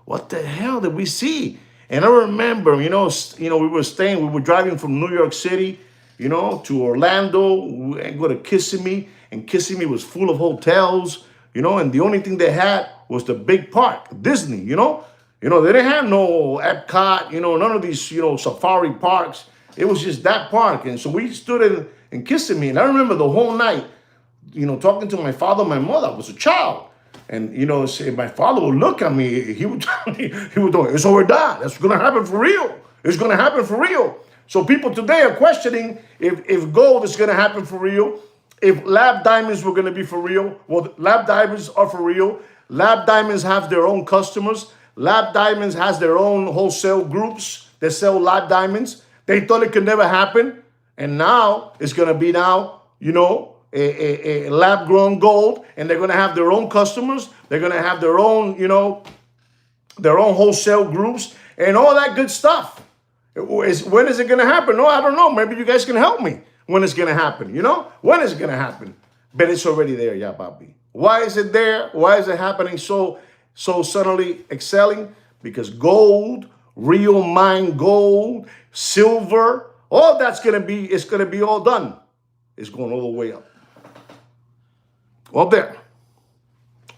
What the hell did we see? And I remember, we were driving from New York City, to Orlando. We go to Kissimmee, and Kissimmee was full of hotels, and the only thing they had was the big park, Disney, they didn't have no Epcot, none of these, safari parks. It was just that park. And so we stood in Kissimmee, and I remember the whole night, talking to my father and my mother. I was a child. And, my father would look at me. He would tell me, it's over that. That's going to happen for real. It's going to happen for real. So people today are questioning if gold is going to happen for real, if lab diamonds were going to be for real. Well, lab diamonds are for real. Lab diamonds have their own customers. Lab diamonds has their own wholesale groups that sell lab diamonds. They thought it could never happen. And now it's going to be a lab-grown gold, and they're going to have their own customers. They're going to have their own, their own wholesale groups and all that good stuff. When is it going to happen? No, I don't know. Maybe you guys can help me when it's going to happen. When is it going to happen? But it's already there, yeah, Bobby. Why is it there? Why is it happening so suddenly excelling? Because gold, real mine gold, silver, all that's going to be, it's going to be all done. It's going all the way up. Up there.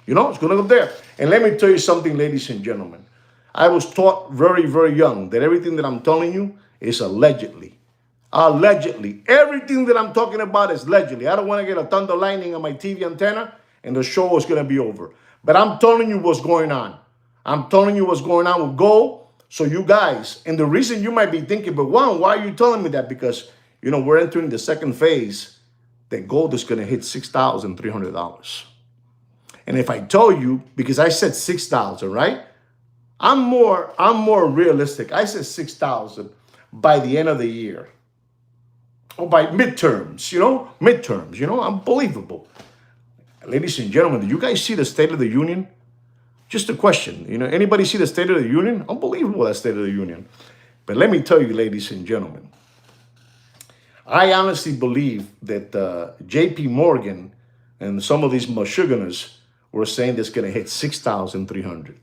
It's going to go there. And let me tell you something, ladies and gentlemen. I was taught very, very young that everything that I'm telling you is allegedly. Allegedly. Everything that I'm talking about is allegedly. I don't want to get a thunder lightning on my TV antenna and the show is going to be over. But I'm telling you what's going on. I'm telling you what's going on with gold. So you guys, and the reason you might be thinking, but Juan, why are you telling me that? Because, we're entering the second phase that gold is going to hit $6,300. And if I tell you, because I said 6,000, right? I'm more realistic. I said 6,000 by the end of the year. Or by midterms, unbelievable. Ladies and gentlemen, do you guys see the State of the Union? Just a question. Anybody see the State of the Union? Unbelievable, that State of the Union. But let me tell you, ladies and gentlemen, I honestly believe that J.P. Morgan and some of these Michiganers were saying that's going to hit 6,300.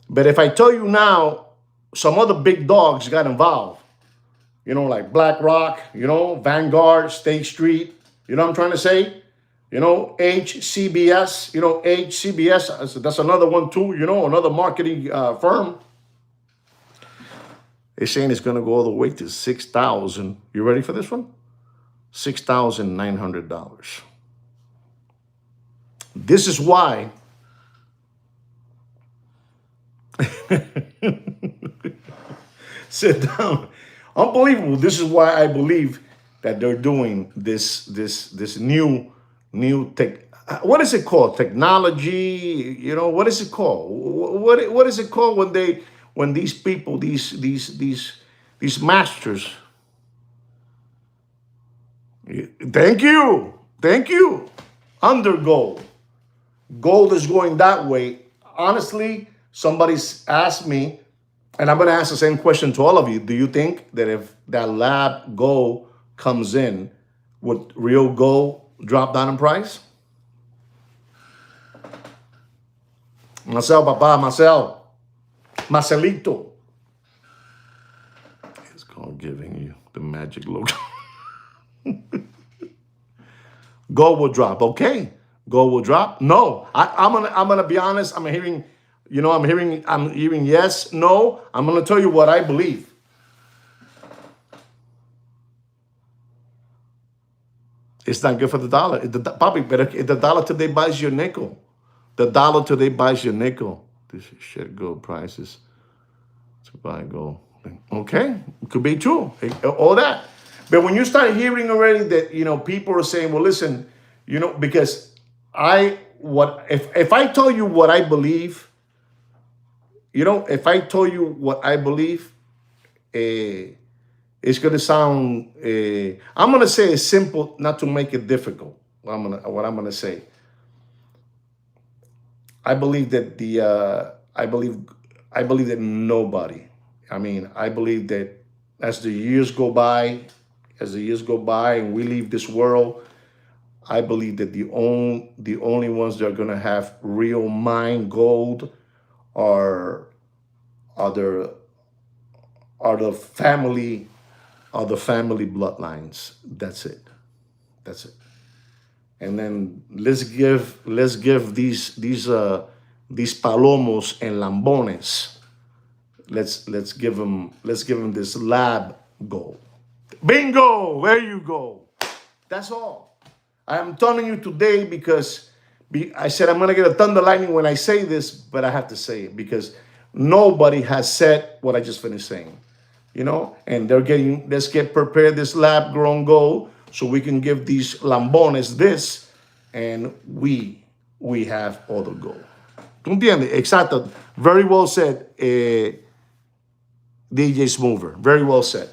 But if I tell you now, some other big dogs got involved, like BlackRock, Vanguard, State Street, what I'm trying to say? HCBS, HCBS, that's another one too, another marketing firm. They're saying it's going to go all the way to 6,000. You ready for this one? $6,900. This is why sit down. Unbelievable. This is why I believe that they're doing this new tech. What is it called? Technology. What is it called? What is it called when these people, these masters? Thank you. Under gold. Gold is going that way. Honestly, somebody's asked me, and I'm going to ask the same question to all of you. Do you think that if that lab gold comes in, would real gold drop down in price? Marcelito. It's called giving you the magic look. Gold will drop. Okay. Gold will drop. No, I'm gonna be honest. I'm hearing yes, no. I'm gonna tell you what I believe. It's not good for the dollar. Probably better. The dollar today buys your nickel. The dollar today buys your nickel. This shit gold prices to buy gold. Okay, it could be true. All that. But when you start hearing already that people are saying, well, listen, because if I tell you what I believe, if I tell you what I believe, it's gonna sound. I'm gonna say it's simple, not to make it difficult. What I'm gonna say. I believe that I believe that nobody. I believe that as the years go by and we leave this world, I believe that the only ones that are gonna have real mine gold are are the are the family are the family bloodlines. That's it. That's it. And then let's give these palomos and lambones. Let's give them this lab goal. Bingo! There you go. That's all. I'm telling you today because I said I'm gonna get a thunder lightning when I say this, but I have to say it because nobody has said what I just finished saying. And they're getting, let's get prepared this lab grown gold so we can give these lambones this, and we have all the gold. ¿Tú entiendes? Exacto. Very well said, DJ Smoother. Very well said.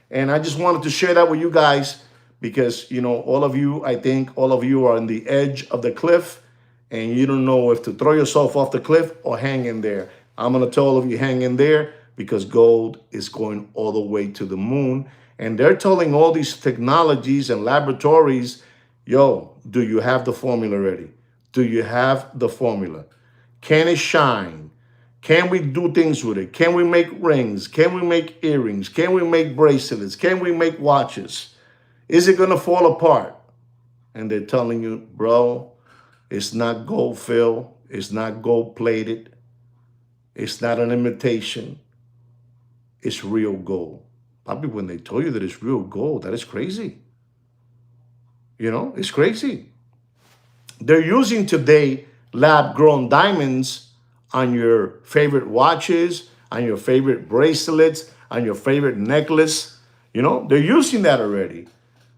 And I just wanted to share that with you guys because, all of you, I think all of you are on the edge of the cliff and you don't know if to throw yourself off the cliff or hang in there. I'm going to tell all of you hang in there because gold is going all the way to the moon. And they're telling all these technologies and laboratories, yo, do you have the formula ready? Do you have the formula? Can it shine? Can we do things with it? Can we make rings? Can we make earrings? Can we make bracelets? Can we make watches? Is it going to fall apart? And they're telling you, bro, it's not gold filled. It's not gold plated. It's not an imitation. It's real gold. Probably when they tell you that it's real gold, that is crazy. It's crazy. They're using today lab-grown diamonds on your favorite watches, on your favorite bracelets, on your favorite necklace. They're using that already.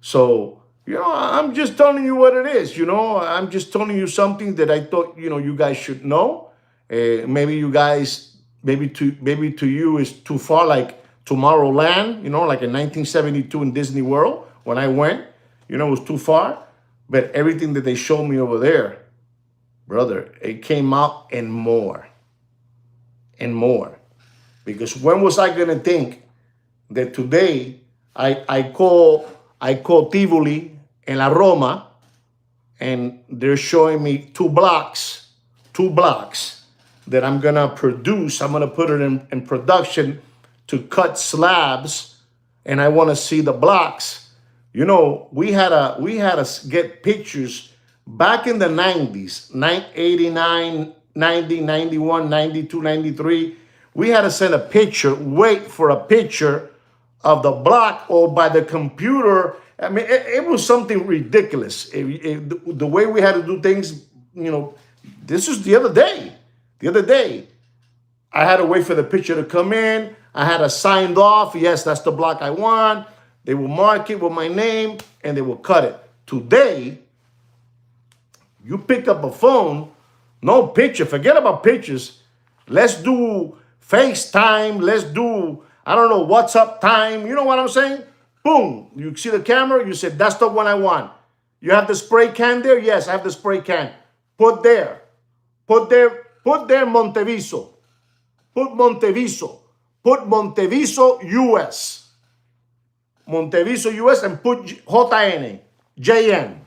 So, I'm just telling you what it is. I'm just telling you something that I thought, you guys should know. Maybe you guys, maybe to you is too far, like Tomorrowland, like in 1972 in Disney World when I went, it was too far. But everything that they showed me over there, brother, it came out and more. And more. Because when was I gonna think that today I call Tivoli and La Roma and they're showing me two blocks that I'm gonna produce. I'm gonna put it in production to cut slabs, and I want to see the blocks. We had to get pictures back in the 90s, 89, 90, 91, 92, 93. We had to send a picture, wait for a picture of the block or by the computer. I mean, it was something ridiculous. The way we had to do things, this was the other day. The other day, I had to wait for the picture to come in. I had to sign off. Yes, that's the block I want. They will mark it with my name and they will cut it. Today, you pick up a phone, no picture, forget about pictures. Let's do FaceTime. Let's do, I don't know, WhatsApp time. You know what I'm saying? Boom. You see the camera, you said, that's the one I want. You have the spray can there? Yes, I have the spray can. Put there Monteviso. Put Monteviso, US. Monteviso, US, and put JN. JN.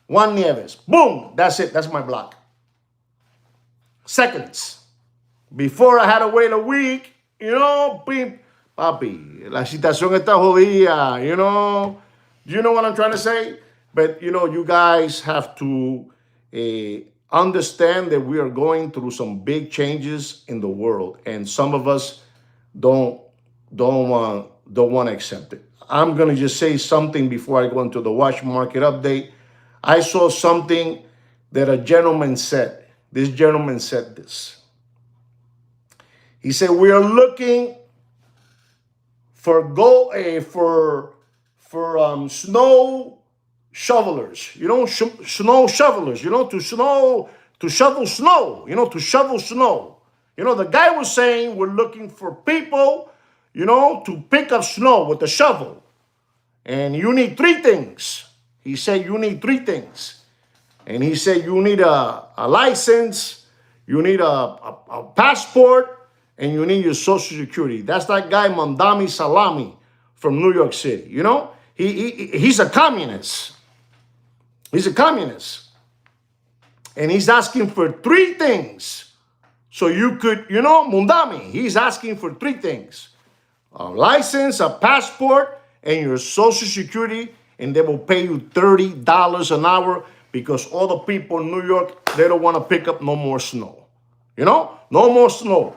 Juan Nieves. Boom. That's it. That's my block. Seconds. Before I had to wait a week, papi, la situación está jodida, Do you know what I'm trying to say? But, you guys have to understand that we are going through some big changes in the world, and some of us don't want to accept it. I'm going to just say something before I go into the watch market update. I saw something that a gentleman said. This gentleman said this. He said, we are looking for snow shovelers, snow shovelers, to shovel snow, to shovel snow. The guy was saying we're looking for people, to pick up snow with a shovel. And you need three things. He said you need three things. And he said you need a license, you need a passport, and you need your Social Security. That's that guy Mandami Salami from New York City. He's a communist. He's a communist. And he's asking for 3 things. So you could, Mundami, he's asking for 3 things. A license, a passport, and your social security, and they will pay you $30 an hour because all the people in New York, they don't want to pick up no more snow. No more snow.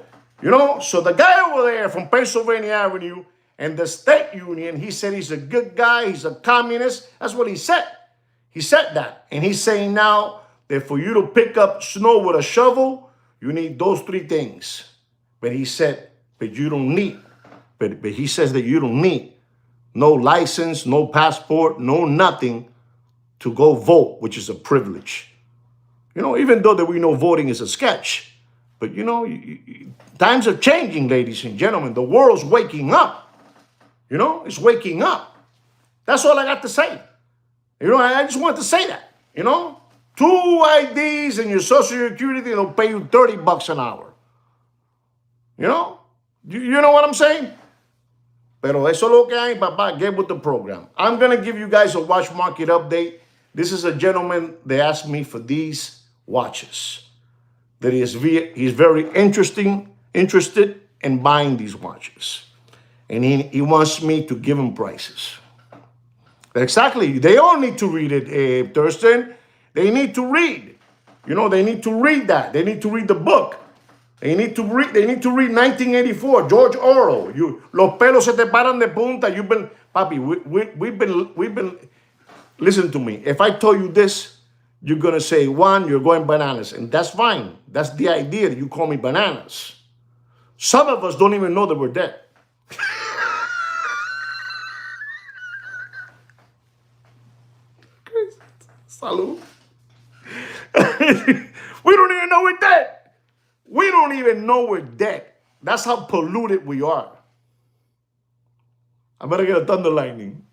So the guy over there from Pennsylvania Avenue and the state union, he said he's a good guy, he's a communist. That's what he said. He said that. And he's saying now that for you to pick up snow with a shovel, you need those 3 things. But he said, but you don't need, but he says that you don't need no license, no passport, no nothing to go vote, which is a privilege. Even though that we know voting is a sketch. But, times are changing, ladies and gentlemen. The world's waking up. It's waking up. That's all I got to say. I just wanted to say that. 2 IDs and your social security, they'll pay you $30 an hour. You know what I'm saying? Pero eso es lo que hay, papá. Get with the program. I'm going to give you guys a watch market update. This is a gentleman that asked me for these watches. That he's very interested in buying these watches. And he wants me to give him prices. Exactly. They all need to read it, Thurston. They need to read. They need to read that. They need to read the book. They need to read 1984, George Orwell. Los pelos se te paran de punta. We've been, listen to me. If I told you this, you're going to say, Juan, you're going bananas. And that's fine. That's the idea that you call me bananas. Some of us don't even know that we're dead. Salud. We don't even know we're dead. We don't even know we're dead. That's how polluted we are. I better get a thunder lightning.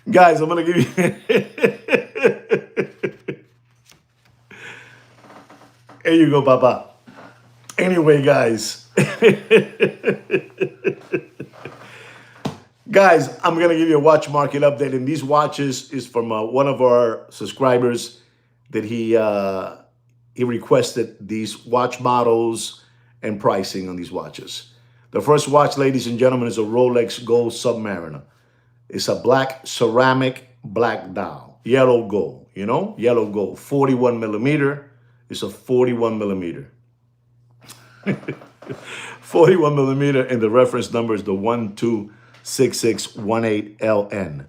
Guys, I'm going to give you... There you go, Papa. Anyway, guys. Guys, I'm going to give you a watch market update. And these watches is from one of our subscribers that he requested these watch models and pricing on these watches. The first watch, ladies and gentlemen, is a Rolex Gold Submariner. It's a black ceramic black dial, yellow gold, yellow gold, 41 millimeter. It's a 41 millimeter. 41 millimeter, and the reference number is the 126618LN.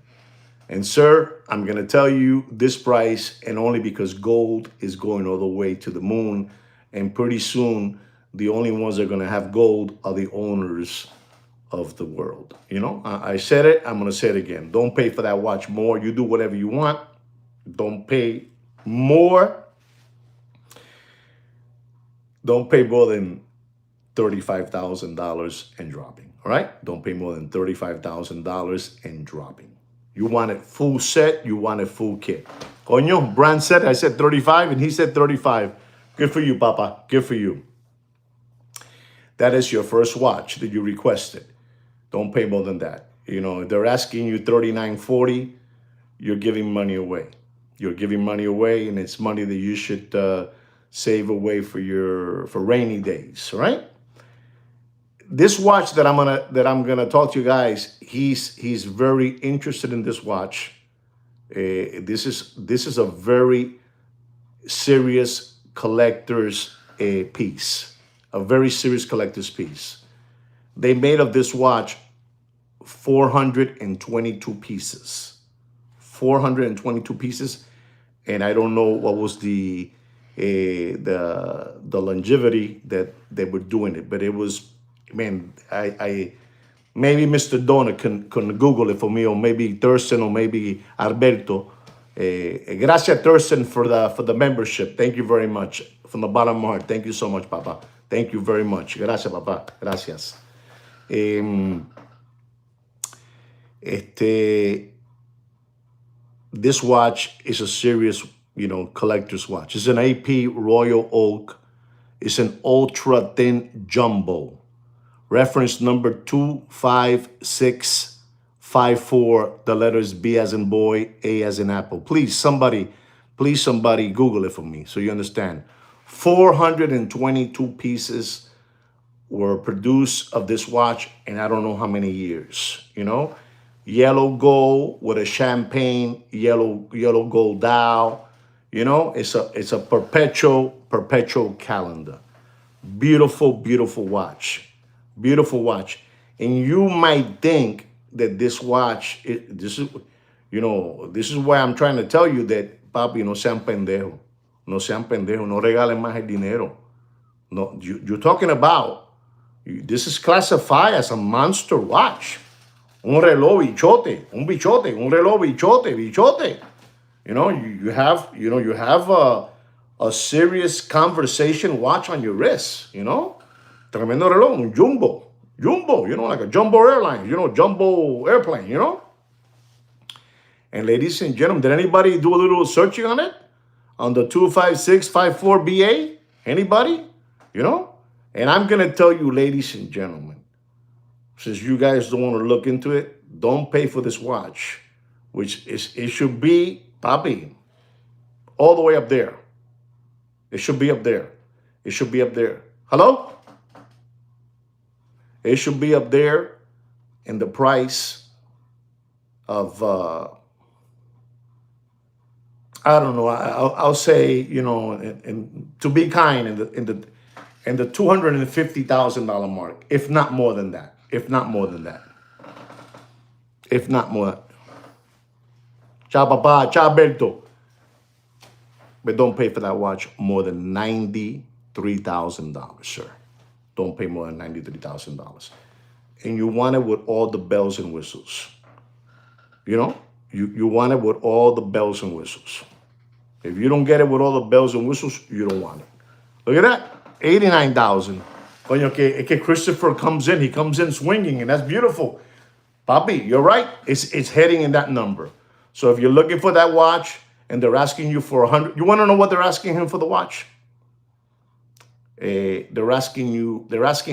And sir, I'm going to tell you this price, and only because gold is going all the way to the moon, and pretty soon the only ones that are going to have gold are the owners of the world. I said it, I'm going to say it again. Don't pay for that watch more. You do whatever you want. Don't pay more. Don't pay more than $35,000 and dropping. All right? Don't pay more than $35,000 and dropping. You want it full set, you want it full kit. Coño, Brand said, I said 35 and he said 35. Good for you, Papa. Good for you. That is your first watch that you requested. Don't pay more than that. If they're asking you $39.40, you're giving money away. You're giving money away, and it's money that you should save away for rainy days, right? This watch that I'm gonna talk to you guys, he's very interested in this watch. This is a very serious collector's piece, a very serious collector's piece. They made of this watch 422 pieces. 422 pieces, and I don't know what was the longevity that they were doing it, but it was, man, I maybe Mr. Donner can Google it for me, or maybe Thurston, or maybe Alberto. Gracias, Thurston, for the membership. Thank you very much from the bottom of my heart. Thank you so much, Papa. Thank you very much. Gracias, Papa. Gracias. This watch is a serious, collector's watch. It's an AP Royal Oak. It's an ultra thin jumbo. Reference number 25654. The letters B as in boy, A as in apple. Please somebody Google it for me so you understand. 422 pieces were produced of this watch in I don't know how many years, you know? Yellow gold with a champagne yellow gold dial. You know, it's a perpetual calendar. Beautiful watch. Beautiful watch. And you might think that this watch, this is, you know, this is why I'm trying to tell you that, papi, no sean pendejo. No sean pendejo. No regalen más el dinero. No, you're talking about, this is classified as a monster watch. Un reloj bichote, un reloj bichote. You know, you have a serious conversation watch on your wrist, you know? Tremendo reloj, un jumbo, you know, like a jumbo airline, you know, jumbo airplane, you know? And ladies and gentlemen, did anybody do a little searching on it? On the 25654BA? Anybody? You know? And I'm going to tell you, ladies and gentlemen, since you guys don't want to look into it, don't pay for this watch, which is, it should be, papi, all the way up there. It should be up there. It should be up there. Hello? It should be up there in the price of, I don't know. I'll say, you know, and to be kind, in the $250,000 mark, if not more than that. If not more than that. If not more. Ciao, papa. Ciao, Berto. But don't pay for that watch more than $93,000, sir. Don't pay more than $93,000. And you want it with all the bells and whistles. You know? You want it with all the bells and whistles. If you don't get it with all the bells and whistles, you don't want it. Look at that. $89,000. Coño, que Christopher comes in. He comes in swinging, and that's beautiful. Papi, you're right. It's heading in that number. So if you're looking for that watch and they're asking you for 100, you want to know what they're asking him for the watch? They're asking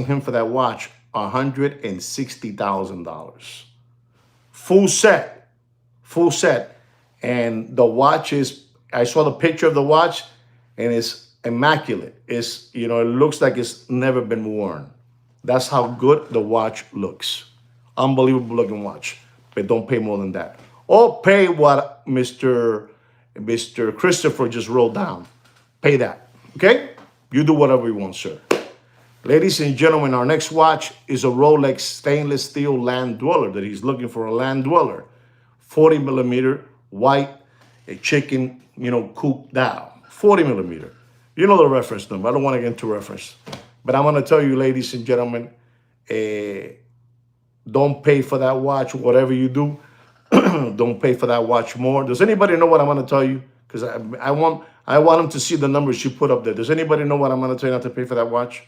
him for that watch $160,000. Full set. And the watch is, I saw the picture of the watch, and it's immaculate. It's, you know, it looks like it's never been worn. That's how good the watch looks. Unbelievable looking watch. But don't pay more than that. Or pay what Mr. Christopher just wrote down. Pay that. Okay? You do whatever you want, sir. Ladies and gentlemen, our next watch is a Rolex stainless steel land dweller that he's looking for, a land dweller. 40 millimeter white, a chicken, you know, coupe dial. 40 millimeter. You know the reference number. I don't want to get into reference. But I'm going to tell you, ladies and gentlemen, don't pay for that watch, whatever you do. Don't pay for that watch more. Does anybody know what I'm going to tell you? Because I want them to see the numbers you put up there. Does anybody know what I'm going to tell you not to pay for that watch?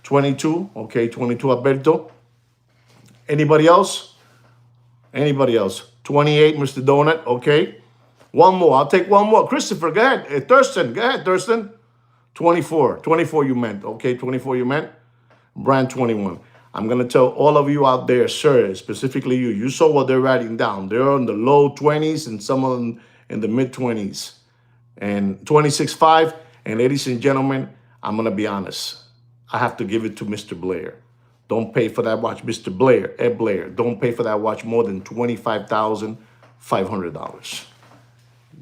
22. Okay, 22, Alberto. Anybody else? 28, Mr. Donut. Okay. One more. I'll take one more. Christopher, go ahead. Thurston, go ahead, Thurston. 24 you meant. Okay, 24 you meant. Brand 21. I'm going to tell all of you out there, sir, specifically you saw what they're writing down. They're in the low 20s and some of them in the mid 20s. And 26.5. And ladies and gentlemen, I'm going to be honest. I have to give it to Mr. Blair. Don't pay for that watch. Mr. Blair, Ed Blair, don't pay for that watch more than $25,500.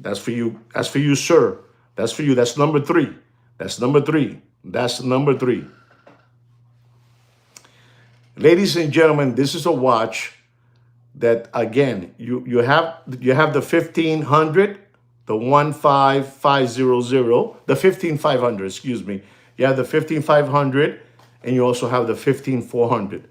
That's for you. That's for you, sir. That's for you. That's number 3. That's number 3. That's number 3. Ladies and gentlemen, this is a watch that, again, you have the 1500, the 15500, the 15500, excuse me. You have the 15500, and you also have the 15400.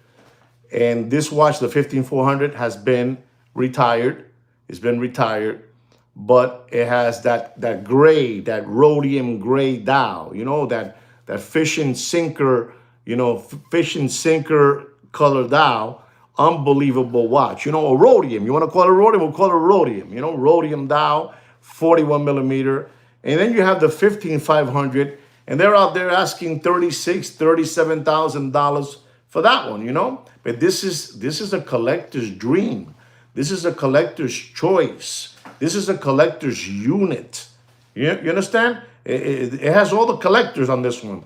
And this watch, the 15400, has been retired. It's been retired, but it has that gray, that rhodium gray dial. You know, that fishing sinker, you know, fishing sinker color dial. Unbelievable watch. You know, a rhodium. You want to call it rhodium? We'll call it rhodium. You know, rhodium dial, 41 millimeter. And then you have the 15500, and they're out there asking $37,000 for that one, you know. But this is a collector's dream. This is a collector's choice. This is a collector's unit. You understand? It has all the collectors on this one.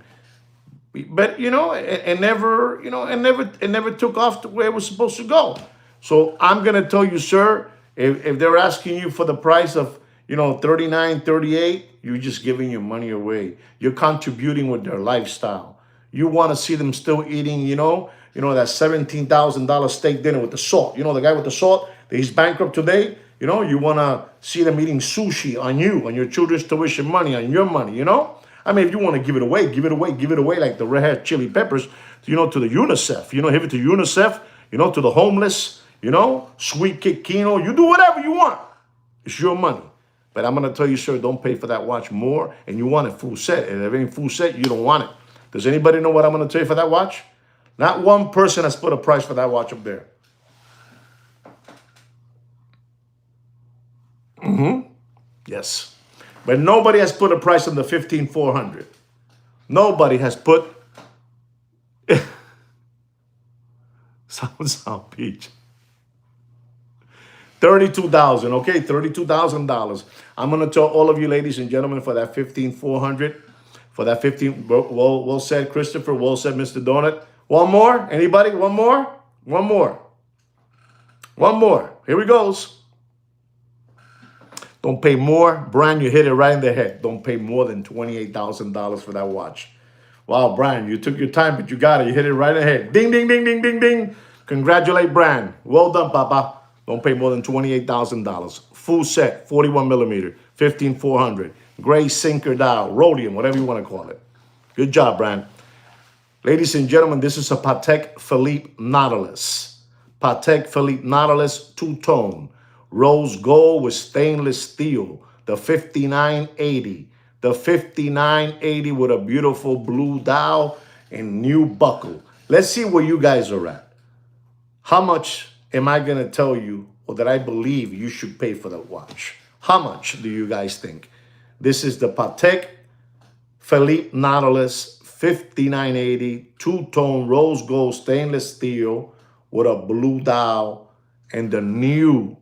But it never, it never took off to where it was supposed to go. So I'm gonna tell you, sir, if they're asking you for the price of 39, 38, you're just giving your money away. You're contributing with their lifestyle. You want to see them still eating, that $17,000 steak dinner with the salt. You know, the guy with the salt, that he's bankrupt today. You want to see them eating sushi on your children's tuition money, on your money, I mean, if you want to give it away, give it away, give it away like the Red Hot Chili Peppers, to the UNICEF, give it to UNICEF, to the homeless, Sweet Kick Kino. You do whatever you want. It's your money. But I'm going to tell you, sir, don't pay for that watch more, and you want it full set. And if it ain't full set, you don't want it. Does anybody know what I'm going to tell you for that watch? Not one person has put a price for that watch up there. Yes. But nobody has put a price on the 15400. Nobody has put South Beach. $32,000, okay? $32,000. I'm gonna tell all of you, ladies and gentlemen, for that 15400, for that 15. Well said, Christopher. Well said, Mr. Donut. One more? Anybody? One more? One more. One more. Here he goes. Don't pay more. Brian, you hit it right in the head. Don't pay more than $28,000 for that watch. Wow, Brian, you took your time, but you got it. You hit it right in the head. Ding, ding, ding, ding, ding, ding. Congratulate Brian. Well done, Papa. Don't pay more than $28,000. Full set, 41 millimeter, 15400. Gray sinker dial, rhodium, whatever you want to call it. Good job, Brian. Ladies and gentlemen, this is a Patek Philippe Nautilus. Patek Philippe Nautilus, two-tone. Rose gold with stainless steel, the 5980. The 5980 with a beautiful blue dial and new buckle. Let's see where you guys are at. How much am I going to tell you, or that I believe you should pay for that watch? How much do you guys think? This is the Patek Philippe Nautilus 5980, two-tone rose gold stainless steel with a blue dial and the new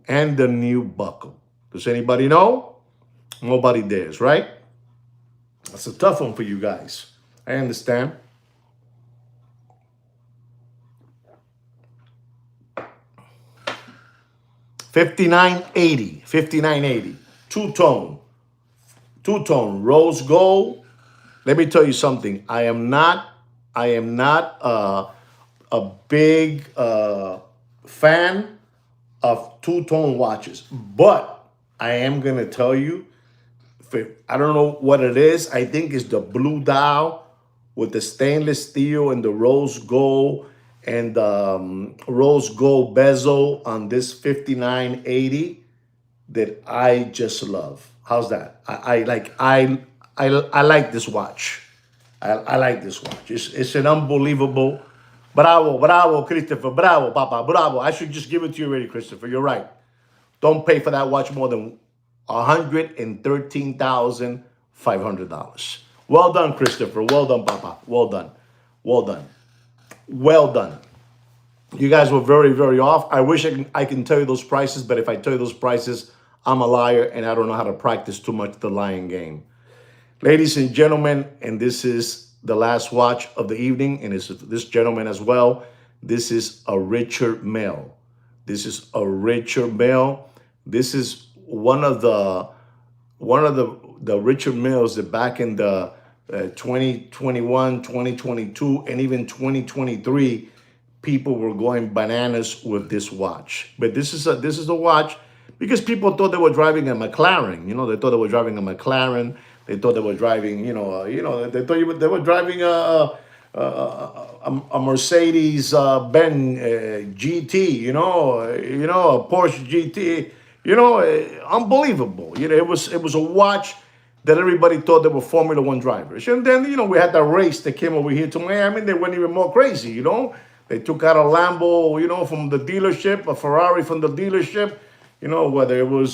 buckle. Does anybody know? Nobody dares, right? That's a tough one for you guys. I understand. $59.80, two-tone, rose gold. Let me tell you something. I am not a big fan of two-tone watches, but I am gonna tell you, I don't know what it is. I think it's the blue dial with the stainless steel and the rose gold and rose gold bezel on this 5980 that I just love. How's that? I like this watch. I like this watch. It's an unbelievable. Bravo, Christopher. Bravo, Papa. Bravo. I should just give it to you already, Christopher. You're right. Don't pay for that watch more than $113,500. Well done, Christopher. Well done, Papa. Well done. Well done. Well done. You guys were very, very off. I wish I can tell you those prices, but if I tell you those prices, I'm a liar and I don't know how to practice too much the lying game. Ladies and gentlemen, and this is the last watch of the evening, and it's this gentleman as well. This is a Richard Mille. This is a Richard Mille. This is one of the Richard Milles that back in the 2021, 2022, and even 2023, people were going bananas with this watch. But this is a watch because people thought they were driving a McLaren. They thought they were driving a McLaren. They thought they were driving, they thought they were driving a Mercedes Benz GT, a Porsche GT, unbelievable. It was a watch that everybody thought they were Formula One drivers. And then, we had that race that came over here to Miami. They went even more crazy, They took out a Lambo, from the dealership, a Ferrari from the dealership. Whether it was,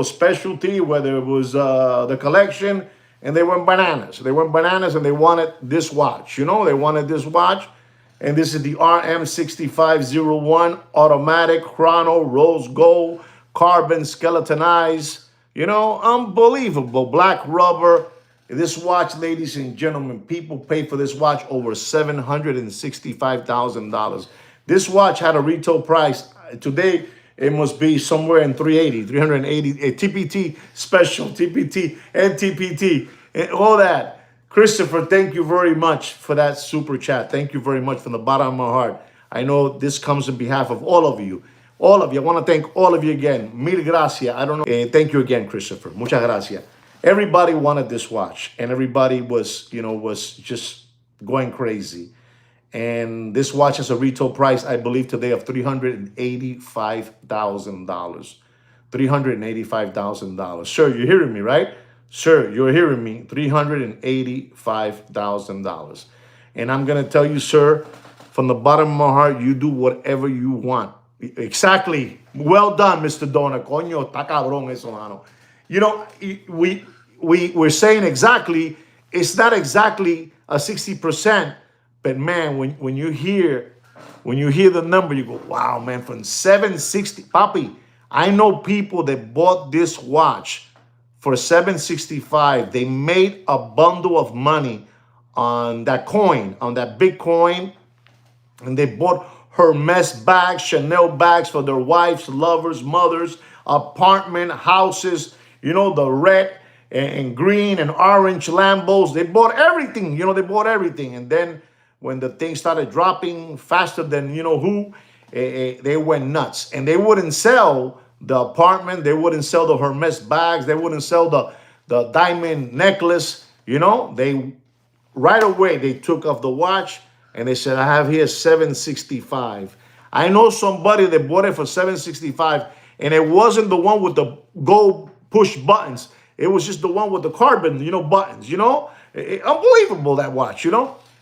specialty, whether it was the collection, and they went bananas. They went bananas and they wanted this watch. They wanted this watch. And this is the RM6501 automatic chrono rose gold carbon skeletonized. You know, unbelievable black rubber. This watch, ladies and gentlemen, people pay for this watch over $765,000. This watch had a retail price today. It must be somewhere in 380, a TPT special, TPT and TPT, and all that. Christopher, thank you very much for that super chat. Thank you very much from the bottom of my heart. I know this comes on behalf of all of you. All of you. I want to thank all of you again. Mil gracias. I don't know. Thank you again, Christopher. Muchas gracias. Everybody wanted this watch, and everybody was, was just going crazy. And this watch has a retail price, I believe, today of $385,000. $385,000. Sir, you're hearing me, right? Sir, you're hearing me. $385,000. And I'm going to tell you, sir, from the bottom of my heart, you do whatever you want. Exactly. Well done, Mr. Dona. Coño, está cabrón eso, mano. You know, we're saying exactly, it's not exactly a 60%, but man, when you hear the number, you go, wow, man, from 760, papi, I know people that bought this watch for 765. They made a bundle of money on that coin, on that Bitcoin, and they bought Hermes bags, Chanel bags for their wives, lovers, mothers, apartment, houses, the red and green and orange Lambos. They bought everything, they bought everything. And then when the thing started dropping faster than they went nuts. And they wouldn't sell the apartment. They wouldn't sell the Hermes bags. They wouldn't sell the diamond necklace. They right away, they took off the watch and they said, I have here 765. I know somebody that bought it for 765, and it wasn't the one with the gold push buttons. It was just the one with the carbon, buttons, unbelievable, that watch,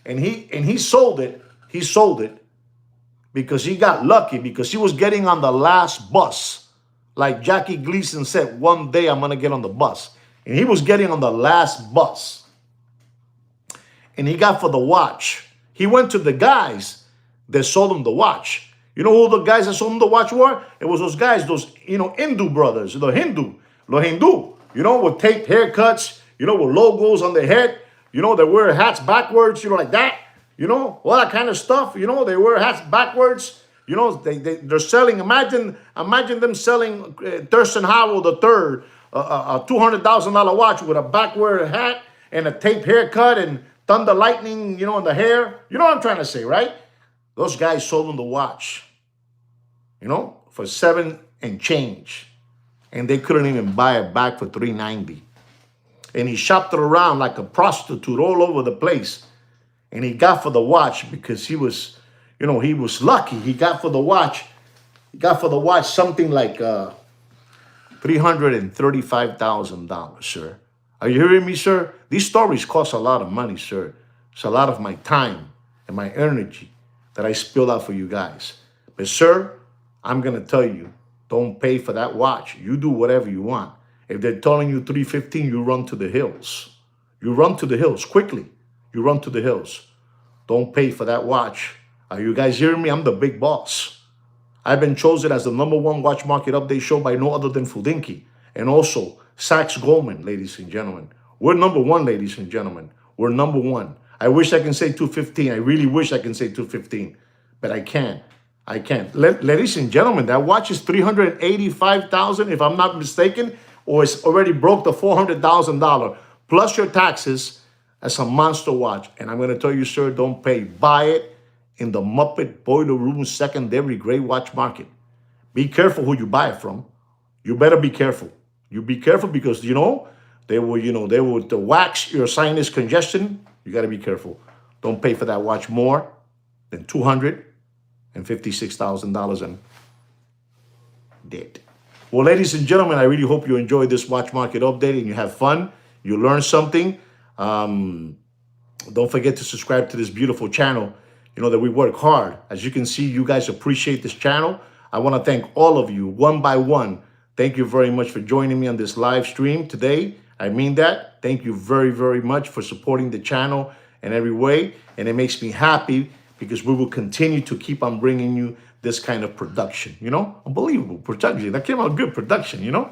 and he sold it. He sold it because he got lucky, because he was getting on the last bus. Like Jackie Gleason said, one day I'm going to get on the bus. And he was getting on the last bus. And he got for the watch. He went to the guys that sold him the watch. You know who the guys that sold him the watch were? It was those guys, those, Hindu brothers, the Hindu, with taped haircuts, with logos on their head, they wear hats backwards, like that, all that kind of stuff, they wear hats backwards, they're selling, imagine them selling Thurston Howell III, a $200,000 watch with a backward hat and a taped haircut and thunder lightning, in the hair. You know what I'm trying to say, right? Those guys sold him the watch, for $7 and change. And they couldn't even buy it back for $390. And he shopped it around like a prostitute all over the place. And he got for the watch because he was, he was lucky. He got for the watch something like $335,000, sir. Are you hearing me, sir? These stories cost a lot of money, sir. It's a lot of my time and my energy that I spilled out for you guys. But, sir, I'm going to tell you, don't pay for that watch. You do whatever you want. If they're telling you $315, you run to the hills. You run to the hills quickly. You run to the hills. Don't pay for that watch. Are you guys hearing me? I'm the big boss. I've been chosen as the #1 watch market update show by no other than Fudinki. And also, Sachs Goldman, ladies and gentlemen. We're #1, ladies and gentlemen. We're #1. I wish I can say 215. I really wish I can say 215. But I can't. I can't. Ladies and gentlemen, that watch is $385,000, if I'm not mistaken, or it's already broke the $400,000. Plus your taxes. That's a monster watch. And I'm going to tell you, sir, don't pay. Buy it in the Muppet Boiler Room secondary gray watch market. Be careful who you buy it from. You better be careful. You be careful because, they will, they would wax your sinus congestion. You got to be careful. Don't pay for that watch more than $256,000 and dead. Well, ladies and gentlemen, I really hope you enjoyed this watch market update and you have fun. You learned something. Don't forget to subscribe to this beautiful channel. That we work hard. As you can see, you guys appreciate this channel. I want to thank all of you one by one. Thank you very much for joining me on this live stream today. I mean that. Thank you very, very much for supporting the channel in every way. And it makes me happy because we will continue to keep on bringing you this kind of production, you know? Unbelievable production. That came out good production, you know?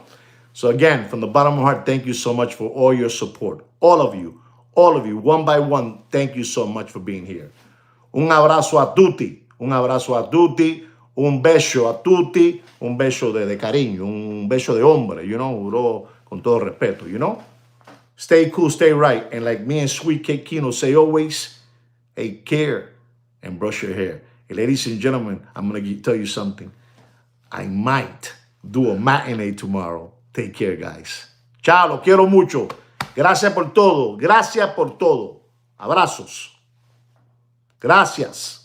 So again, from the bottom of my heart, thank you so much for all your support. All of you, one by one, thank you so much for being here. Un abrazo a tutti, un abrazo a tutti, un beso a tutti, un beso de cariño, un beso de hombre, you know, bro, con todo respeto, you know? Stay cool, stay right, and like me and Sweet Cake Kino say always, take care and brush your hair. And ladies and gentlemen, I'm going to tell you something. I might do a matinee tomorrow. Take care, guys. Chao, los quiero mucho. Gracias por todo. Gracias por todo. Abrazos. Gracias.